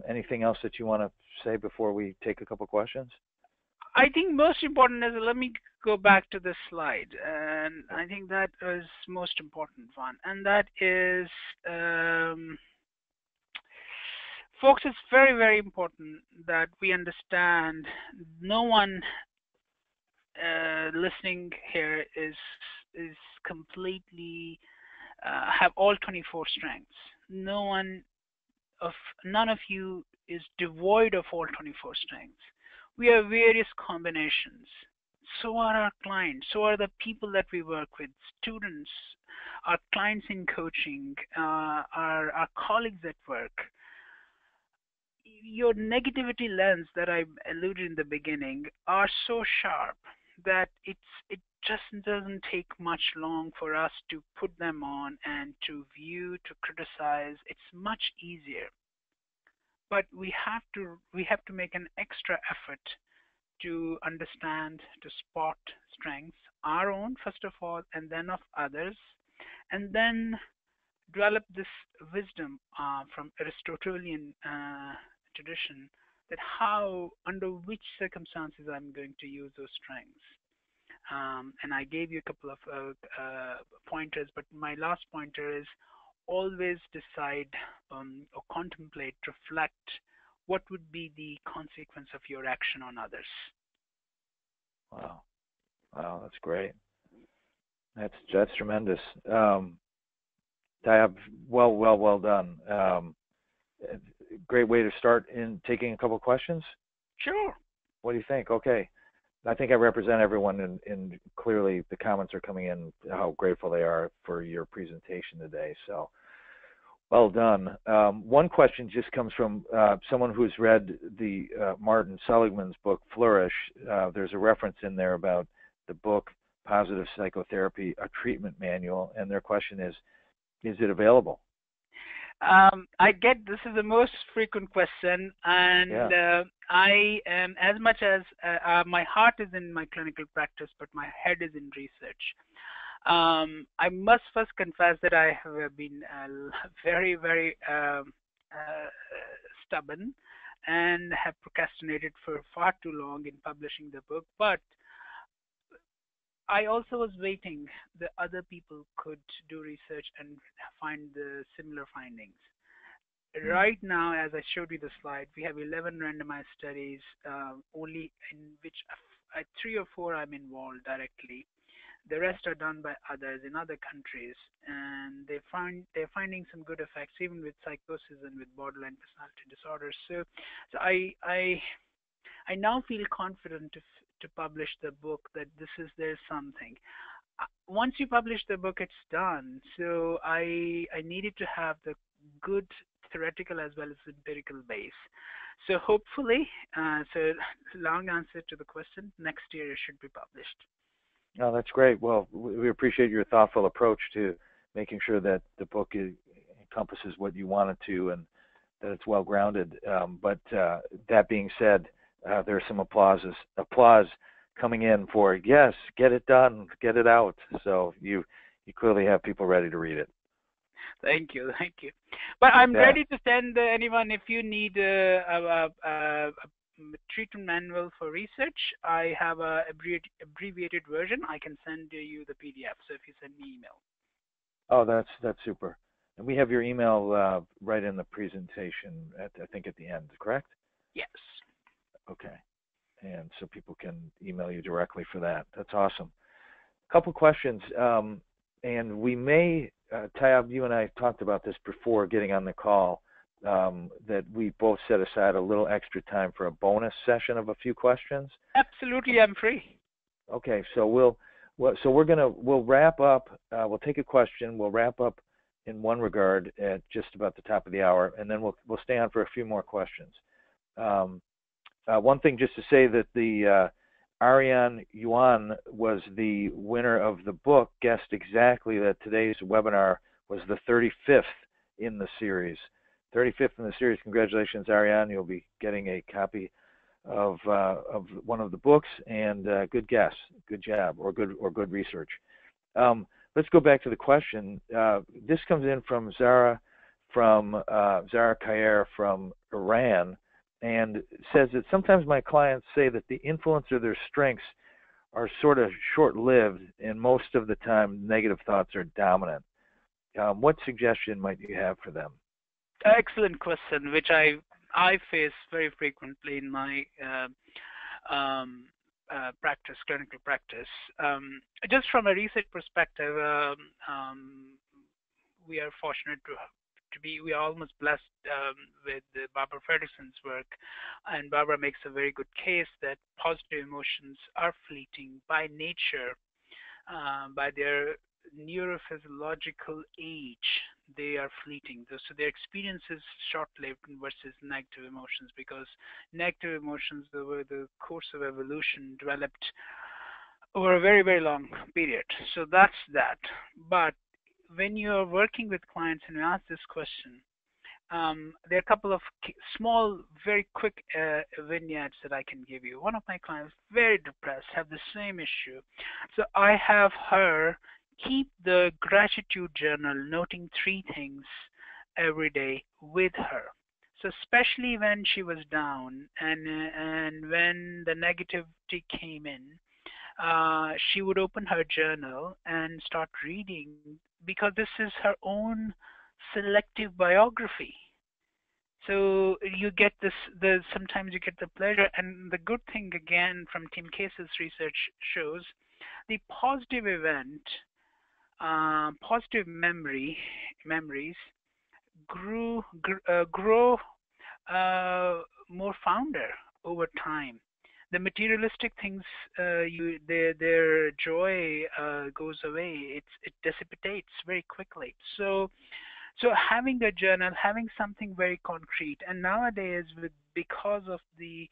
anything else that you want to say before we take a couple questions? I think most important is, let me go back to this slide, and I think that is most important one, and that is, folks, it's very important that we understand no one listening here is completely have all 24 strengths. None of you is devoid of all 24 strengths. We have various combinations. So are our clients. So are the people that we work with, students, our clients in coaching, our colleagues at work. Your negativity lens that I alluded in the beginning are so sharp that it just doesn't take much long for us to put them on and to view, to criticize. It's much easier. But we have to make an extra effort to understand, to spot strengths, our own first of all, and then of others, and then develop this wisdom from Aristotelian tradition, that how, under which circumstances I'm going to use those strengths. And I gave you a couple of pointers, but my last pointer is, always decide or contemplate, reflect what would be the consequence of your action on others. Wow. Wow, that's great. That's tremendous. Tayyab, well done. Great way to start in taking a couple of questions. Sure. What do you think? Okay. I think I represent everyone, and clearly the comments are coming in how grateful they are for your presentation today. So, well done. One question just comes from someone who's read the Martin Seligman's book, Flourish. There's a reference in there about the book, Positive Psychotherapy, a Treatment Manual, and their question is it available? I get this is the most frequent question, and I am, as much as my heart is in my clinical practice, but my head is in research. I must first confess that I have been very, very stubborn and have procrastinated for far too long in publishing the book, but I also was waiting that other people could do research and find the similar findings. Right now, as I showed you the slide, we have 11 randomized studies, only in which 3 or 4 I'm involved directly. The rest are done by others in other countries, and they're finding some good effects even with psychosis and with borderline personality disorders. So I now feel confident to publish the book, that there's something. Once you publish the book, it's done. So I needed to have the good theoretical as well as empirical base. So hopefully, so long answer to the question, next year it should be published. Oh, that's great. Well, we appreciate your thoughtful approach to making sure that the book encompasses what you want it to and that it's well grounded. But that being said, there's some applause coming in for, yes, get it done, get it out. So you clearly have people ready to read it. Thank you. But I'm ready to send anyone if you need a treatment manual for research. I have a abbreviated version. I can send you the PDF. So if you send me email. Oh, that's super. And we have your email right in the presentation, I think at the end, correct? Yes. Okay. And so people can email you directly for that. That's awesome. A couple questions. And we may, Tayyab, you and I talked about this before getting on the call, that we both set aside a little extra time for a bonus session of a few questions. Absolutely, I'm free. Okay, so we'll wrap up. We'll take a question. We'll wrap up in one regard at just about the top of the hour, and then we'll stay on for a few more questions. One thing just to say that the Ariane Yuan was the winner of the book, guessed exactly that today's webinar was the 35th in the series. 35th in the series. Congratulations, Ariane. You'll be getting a copy of one of the books, and good guess, good job, or good research. Let's go back to the question. This comes in from Zara Khair from Iran, and says that sometimes my clients say that the influence of their strengths are sort of short-lived, and most of the time negative thoughts are dominant. What suggestion might you have for them? Excellent question, which I face very frequently in my clinical practice. Just from a research perspective, we are fortunate we are almost blessed with Barbara Fredrickson's work, and Barbara makes a very good case that positive emotions are fleeting by nature, by their neurophysiological age. They are fleeting. So their experience is short-lived versus negative emotions, because negative emotions over the course of evolution developed over a very, very long period. So that's that. But when you're working with clients and you ask this question, there are a couple of small, very quick vignettes that I can give you. One of my clients, very depressed, have the same issue. So I have her keep the gratitude journal, noting 3 things every day with her. So especially when she was down and when the negativity came in, she would open her journal and start reading, because this is her own selective biography. So you get this, sometimes you get the pleasure, and the good thing again from Tim Case's research shows the positive event, positive memories grow more founder over time. The materialistic things, their joy goes away. It dissipates very quickly. So having a journal, having something very concrete, and nowadays because of the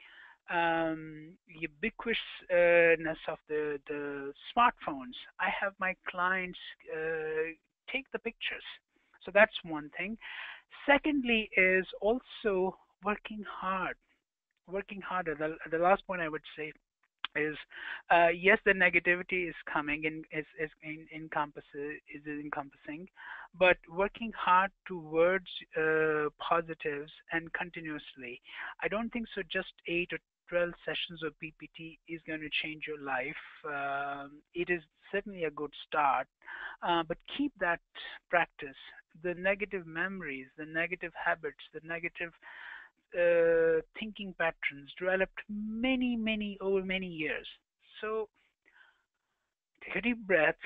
ubiquitousness of the smartphones, I have my clients take the pictures. So that's one thing. Secondly, is also working hard, working harder. The last point I would say is yes, the negativity is coming and is encompassing, but working hard towards positives and continuously. I don't think so. Just 8 or 12 sessions of PPT is going to change your life. It is certainly a good start, but keep that practice. The negative memories, the negative habits, the negative thinking patterns developed over many years. So take a deep breath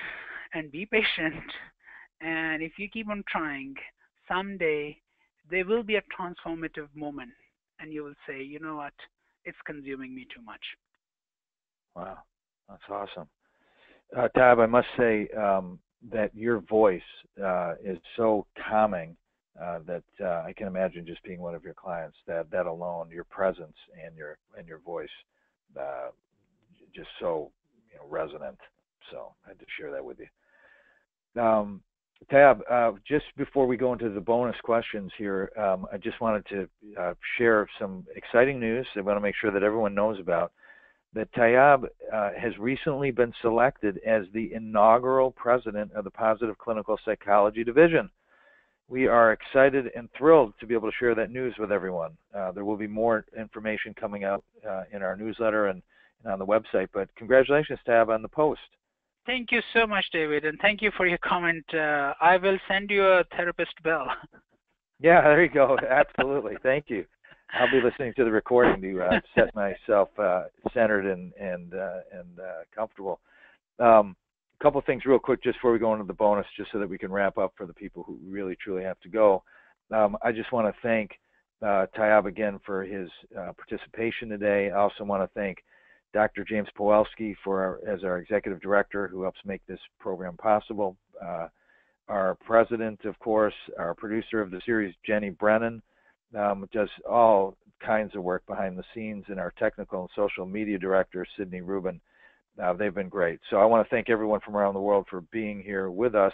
and be patient. And if you keep on trying, someday there will be a transformative moment, and you will say, you know what, it's consuming me too much. Wow, that's awesome. Tayyab, I must say that your voice is so calming that I can imagine just being one of your clients. That alone, your presence and your voice, just so resonant. So I had to share that with you. Tayyab, just before we go into the bonus questions here, I just wanted to share some exciting news. I want to make sure that everyone knows about that Tayyab has recently been selected as the inaugural president of the Positive Clinical Psychology Division. We are excited and thrilled to be able to share that news with everyone. There will be more information coming out in our newsletter and on the website, but congratulations, Tayyab, on the post. Thank you so much, David, and thank you for your comment. I will send you a therapist bill. Yeah, there you go. Absolutely. Thank you. I'll be listening to the recording to set myself centered and comfortable. A couple of things real quick just before we go into the bonus, just so that we can wrap up for the people who really truly have to go. I just want to thank Tayyab again for his participation today. I also want to thank Dr. James Pawelski as our executive director, who helps make this program possible. Our president, of course, our producer of the series, Jenny Brennan, does all kinds of work behind the scenes, and our technical and social media director, Sydney Rubin. They've been great. So I want to thank everyone from around the world for being here with us,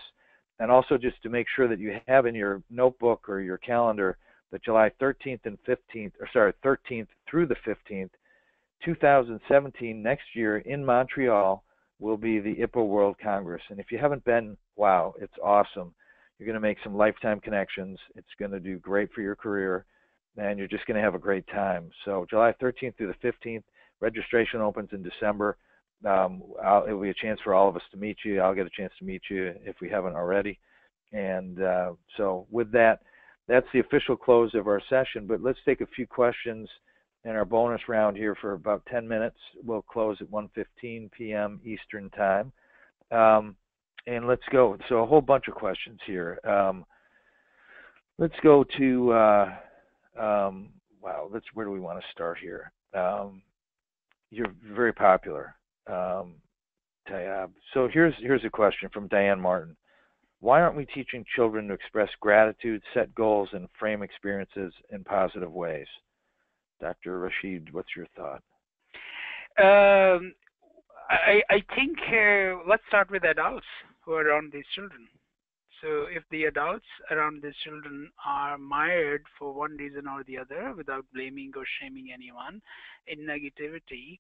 and also just to make sure that you have in your notebook or your calendar that July 13th and 15th, 13th through the 15th, 2017, next year in Montreal, will be the IPA World Congress. And if you haven't been, wow, it's awesome. You're going to make some lifetime connections. It's going to do great for your career, and you're just going to have a great time. So July 13th through the 15th, registration opens in December. It will be a chance for all of us to meet you. I'll get a chance to meet you if we haven't already. And so with that, that's the official close of our session. But let's take a few questions in our bonus round here for about 10 minutes. We'll close at 1:15 p.m. Eastern Time. And let's go. So a whole bunch of questions here. Let's go to, wow, where do we want to start here? You're very popular, Tayyab. So here's a question from Diane Martin. Why aren't we teaching children to express gratitude, set goals, and frame experiences in positive ways? Dr. Rashid, what's your thought? I think let's start with adults who are around these children. So if the adults around these children are mired for one reason or the other, without blaming or shaming anyone, in negativity,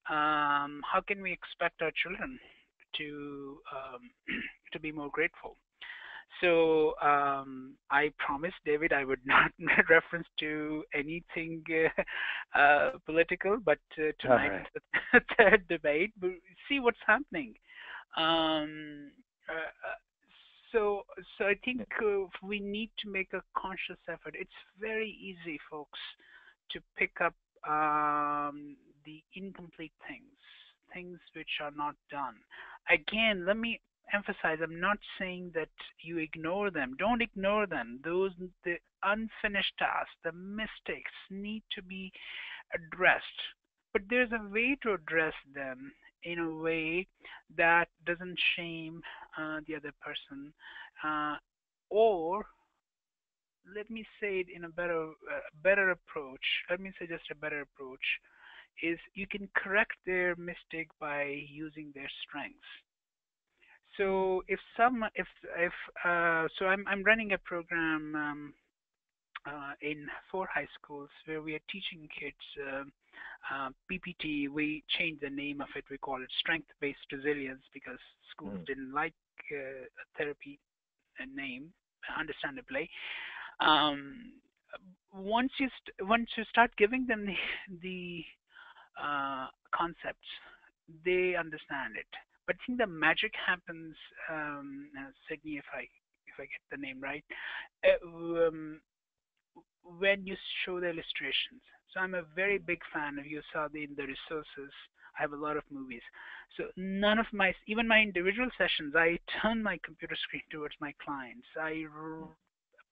how can we expect our children to be more grateful? So I promised David I would not reference to anything political, but tonight the third debate, we'll see what's happening. So, so I think we need to make a conscious effort. It's very easy, folks, to pick up the incomplete things, things which are not done. Again, let me emphasize, I'm not saying that you ignore them. Don't ignore them. Those, the unfinished tasks, the mistakes need to be addressed. But there's a way to address them in a way that doesn't shame the other person, uh, or let me say it in a better approach. Let me suggest a better approach is you can correct their mistake by using their strengths. So if so I'm running a program in 4 high schools where we are teaching kids PPT. We changed the name of it. We call it strength-based resilience because schools didn't like a therapy name, understandably. Um, once you start giving them the concepts, they understand it. But I think the magic happens, Sydney, if I get the name right, um, when you show the illustrations. So I'm a very big fan of you saw in the resources. I have a lot of movies. So none of my even my individual sessions, I turn my computer screen towards my clients.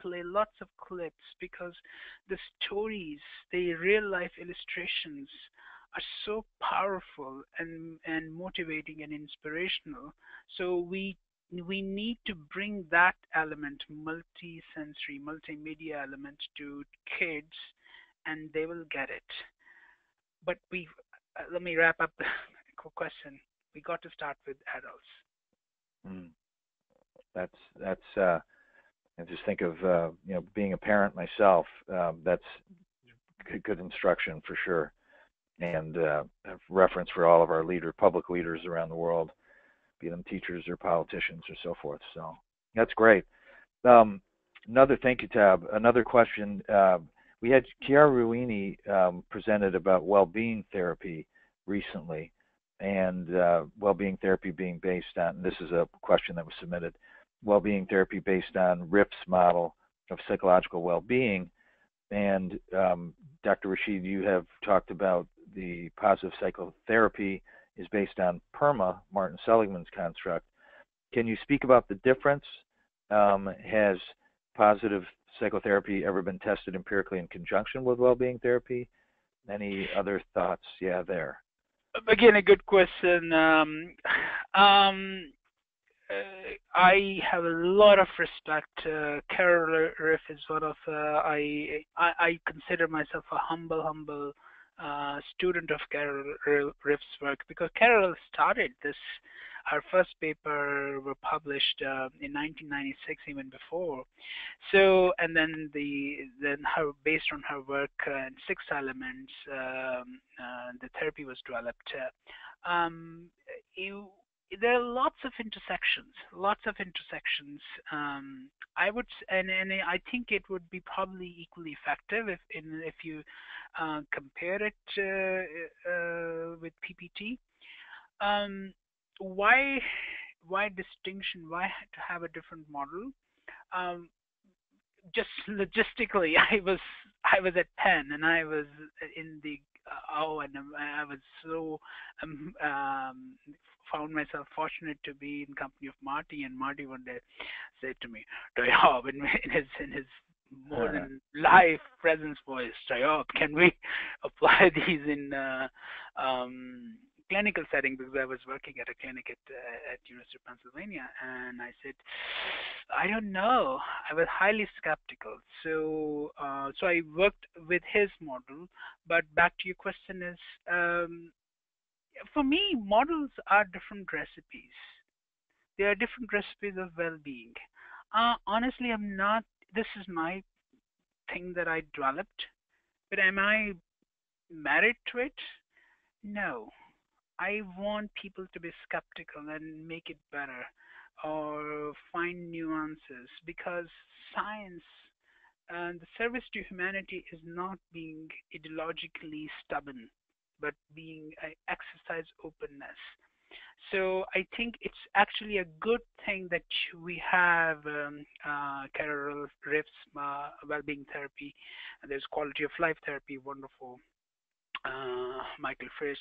Play lots of clips because the stories, the real life illustrations are so powerful and motivating and inspirational. So we need to bring that element, multi-sensory, multimedia element to kids, and they will get it. But we let me wrap up the question. We got to start with adults. Mm. That's I just think of being a parent myself. That's good instruction for sure, and reference for all of our public leaders around the world, be them teachers or politicians or so forth. So that's great. Thank you, Tab. Another question. We had Chiara Ruini presented about well-being therapy recently, and well-being therapy being based on, this is a question that was submitted, well-being therapy based on Riff's model of psychological well-being. And Dr. Rashid, you have talked about the positive psychotherapy is based on PERMA, Martin Seligman's construct. Can you speak about the difference? Has positive psychotherapy ever been tested empirically in conjunction with well-being therapy? Any other thoughts? Yeah, there. Again, a good question. I have a lot of respect. Carol Riff is one of I consider myself a humble student of Carol Riff's work because Carol started this. Her first paper were published in 1996, even before. So, and then her based on her work in 6 elements, the therapy was developed. Um, you, there are lots of intersections. I would, and I think it would be probably equally effective if you compare it with PPT. Um, why why distinction? Why to have a different model? Um, just logistically, I was at Penn and I was in the and I was so um, um, found myself fortunate to be in company of Marty, and Marty one day said to me, Tayyab, in his more than live presence voice, Tayyab, can we apply these in clinical setting because I was working at a clinic at University of Pennsylvania, and I said, I don't know. I was highly skeptical. So I worked with his model. But back to your question is, for me, models are different recipes. They are different recipes of well-being. Honestly, I'm not. This is my thing that I developed, but am I married to it? No. I want people to be skeptical and make it better or find nuances because science and the service to humanity is not being ideologically stubborn, but being exercise openness. So I think it's actually a good thing that we have Carol Riff's well-being therapy. There's quality of life therapy, wonderful. Michael Frisch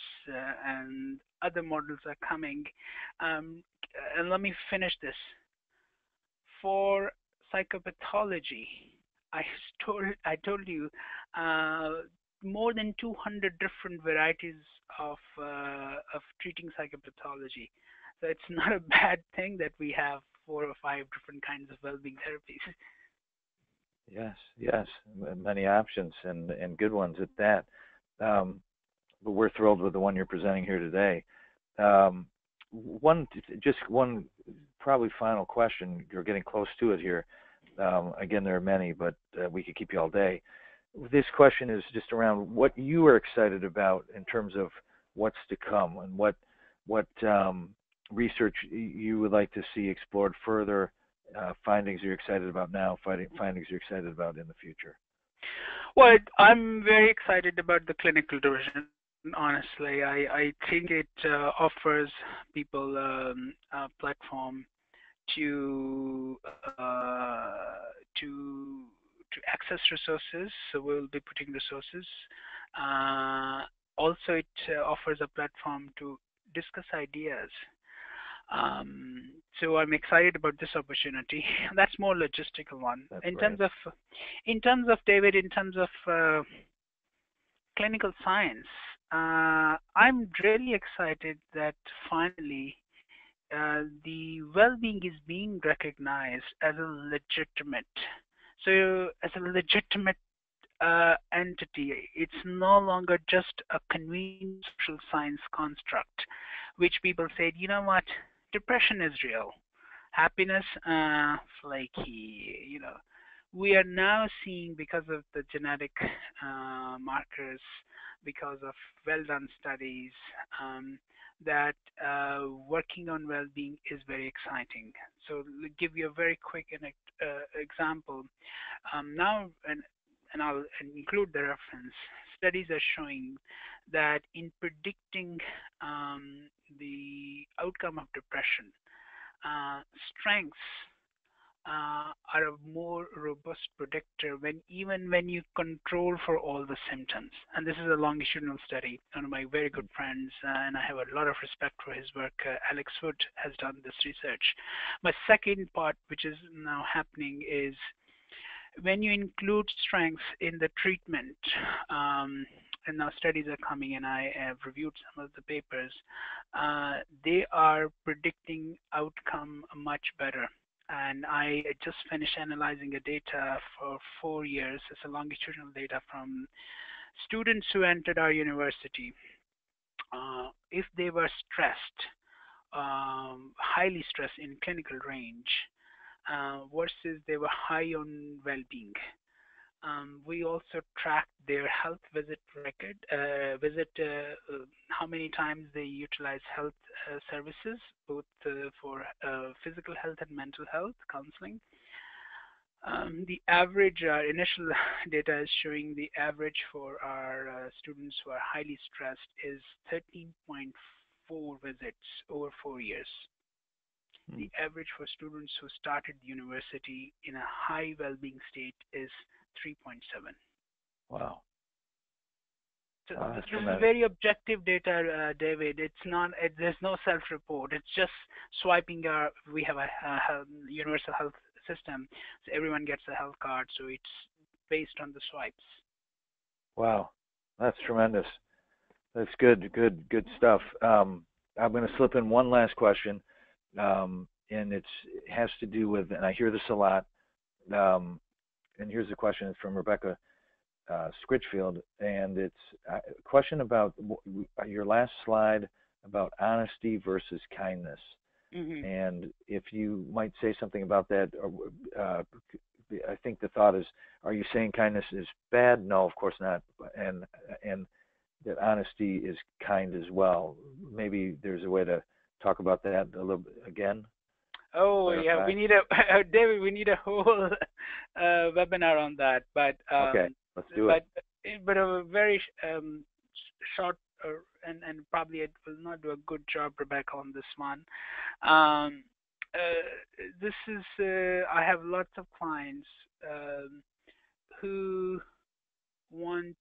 and other models are coming. And let me finish this. For psychopathology, I told you uh, more than 200 different varieties of treating psychopathology. So it's not a bad thing that we have 4 or 5 different kinds of well-being therapies. Yes, yes, many options and good ones at that. Um, but we're thrilled with the one you're presenting here today. Um, just one, probably final question. You're getting close to it here. Again, there are many, but we could keep you all day. This question is just around what you are excited about in terms of what's to come and what research you would like to see explored further, findings you're excited about now, findings you're excited about in the future. Well, I'm very excited about the clinical division. Honestly, I think it offers people a platform to to access resources. So we'll be putting resources. Uh, Also, it offers a platform to discuss ideas. So I'm excited about this opportunity. That's more logistical one. That's In great. terms of, in terms of David, in terms of clinical science, I'm really excited that finally the well-being is being recognized as a legitimate. So as a legitimate entity, it's no longer just a convenient social science construct, which people said, you know what, depression is real, happiness, flaky. We are now seeing because of the genetic markers, because of well-done studies, um, that working on well-being is very exciting. So, give you a very quick example. Now, and I'll include the reference. Studies are showing that in predicting the outcome of depression, strengths are a more robust predictor even when you control for all the symptoms. And this is a longitudinal study. One of my very good friends, and I have a lot of respect for his work, Alex Wood, has done this research. My second part, which is now happening, is when you include strengths in the treatment, and now studies are coming, and I have reviewed some of the papers, they are predicting outcome much better. And I just finished analyzing the data for 4 years. It's a longitudinal data from students who entered our university. If they were stressed, highly stressed in clinical range, versus they were high on well-being. We also tracked their health visit record, how many times they utilize health services, both for physical health and mental health counseling. The average, initial data is showing the average for our students who are highly stressed is 13.4 visits over 4 years. The average for students who started university in a high well-being state is 3.7. Wow. So That's this is tremendous. very objective data, David. It's not. There's no self-report. It's just swiping. We have a universal health system, so everyone gets a health card. So it's based on the swipes. Wow, that's tremendous. That's good stuff. I'm going to slip in one last question, and it has to do with, and I hear this a lot. And here's the question. It's from Rebecca Scritchfield, and it's a question about your last slide about honesty versus kindness. Mm-hmm. And if you might say something about that, I think the thought is, are you saying kindness is bad? No, of course not. And that honesty is kind as well. Maybe there's a way to talk about that a little bit again. Oh yeah, we need a David. We need a whole webinar on that. But okay, let's do it. But a very short and probably I will not do a good job, Rebecca, on this one. Um, this is I have lots of clients who want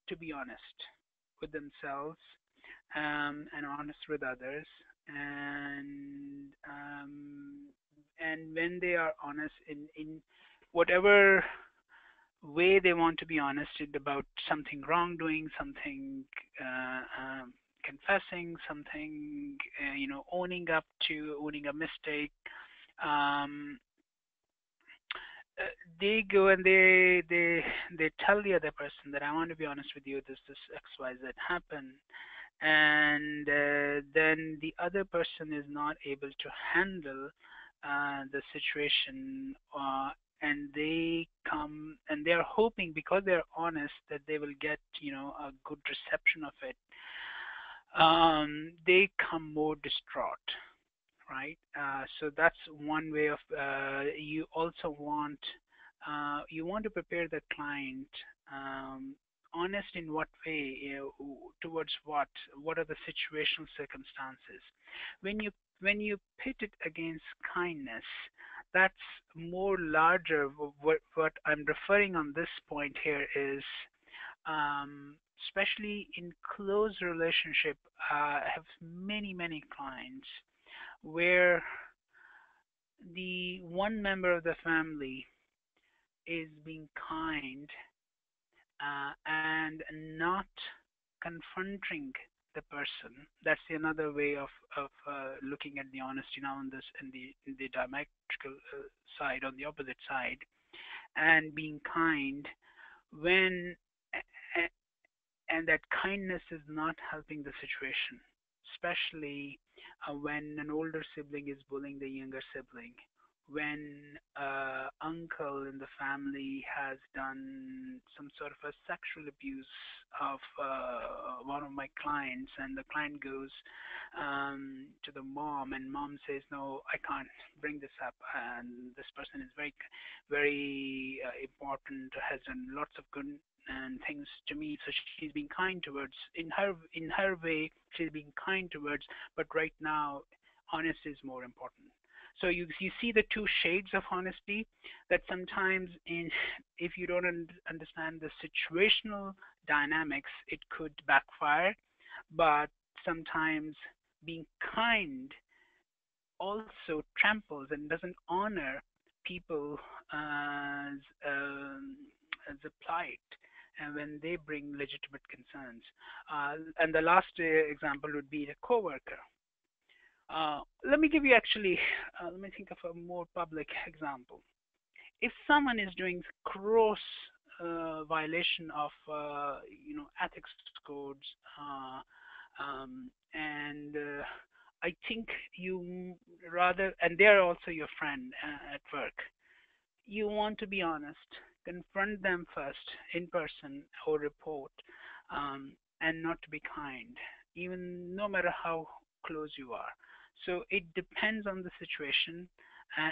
to be honest with themselves and honest with others, and when they are honest in whatever way they want to be honest about something wrongdoing, something confessing, something owning up to owning a mistake. Um, they go and they tell the other person that I want to be honest with you. This XYZ happened, and then the other person is not able to handle the situation, and they come and they are hoping because they're honest that they will get a good reception of it. They come more distraught, right? So that's one way of you also want you want to prepare the client honest in what way, towards what are the situational circumstances. When you pit it against kindness, that's more larger. What I'm referring on this point here is especially in close relationship, I have many clients where the one member of the family is being kind and not confronting the person. That's another way of looking at the honesty now in this in the diametrical side, on the opposite side, and being kind when and that kindness is not helping the situation, especially when an older sibling is bullying the younger sibling, when uncle in the family has done some sort of a sexual abuse of one of my clients, and the client goes to the mom, and mom says, "No, I can't bring this up," and this person is very important, has done lots of good and things to me, so she's being kind towards in her way, she's being kind towards, but right now honesty is more important. So you see the two shades of honesty, that sometimes if you don't understand the situational dynamics, it could backfire, but sometimes being kind also tramples and doesn't honor people as a plight, and when they bring legitimate concerns. And the last example would be the coworker. Let me give you actually, let me think of a more public example. If someone is doing gross violation of, ethics codes, and I think you rather, and they're also your friend at work, you want to be honest, confront them first in person or report, and not to be kind, even no matter how close you are. So it depends on the situation,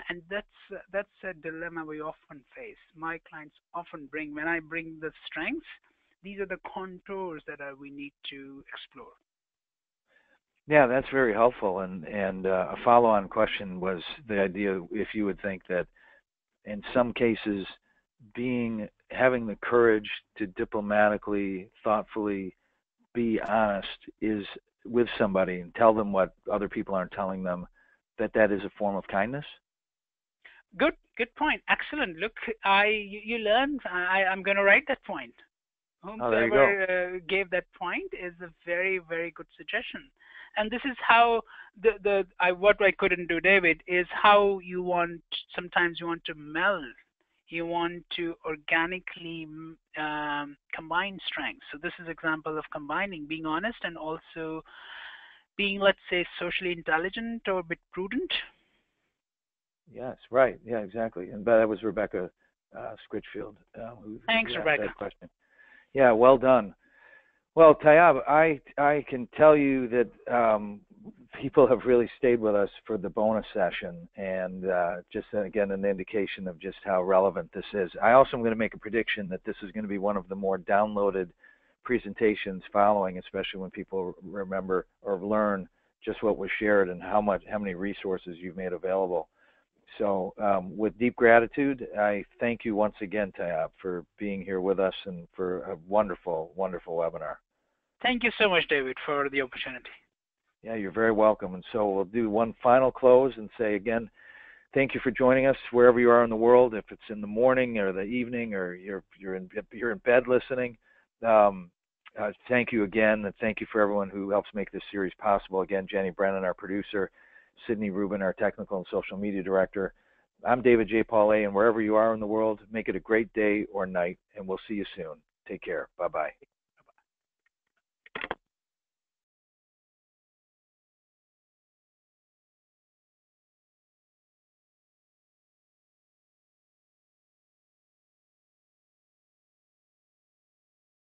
and that's a dilemma we often face. My clients often bring, when I bring the strengths, these are the contours that we need to explore. Yeah, that's very helpful. And a follow-on question was the idea if you would think that in some cases having the courage to diplomatically, thoughtfully be honest is with somebody and tell them what other people aren't telling them, that is a form of kindness. Good point. Excellent. Look, you learned. I'm going to write that point. Oh, there you go. Whomsoever gave that point is a very, very good suggestion. And this is how what I couldn't do, David, is how sometimes you want to meld. You want to organically combine strengths. So this is example of combining, being honest and also being, let's say, socially intelligent or a bit prudent. Yes, right. Yeah, exactly. And that was Rebecca Scritchfield who Thanks, asked Rebecca. that question. Yeah, well done. Well, Tayyab, I can tell you that people have really stayed with us for the bonus session, and just again an indication of just how relevant this is. I also am going to make a prediction that this is going to be one of the more downloaded presentations following, especially when people remember or learn just what was shared and how many resources you've made available. So with deep gratitude, I thank you once again, Tayyab, for being here with us and for a wonderful, wonderful webinar. Thank you so much, David, for the opportunity. Yeah, you're very welcome. And so we'll do one final close and say again, thank you for joining us wherever you are in the world, if it's in the morning or the evening or you're in bed listening. Thank you again, and thank you for everyone who helps make this series possible. Again, Jenny Brennan, our producer, Sydney Rubin, our technical and social media director. I'm David J. Paulé, and wherever you are in the world, make it a great day or night, and we'll see you soon. Take care. Bye-bye.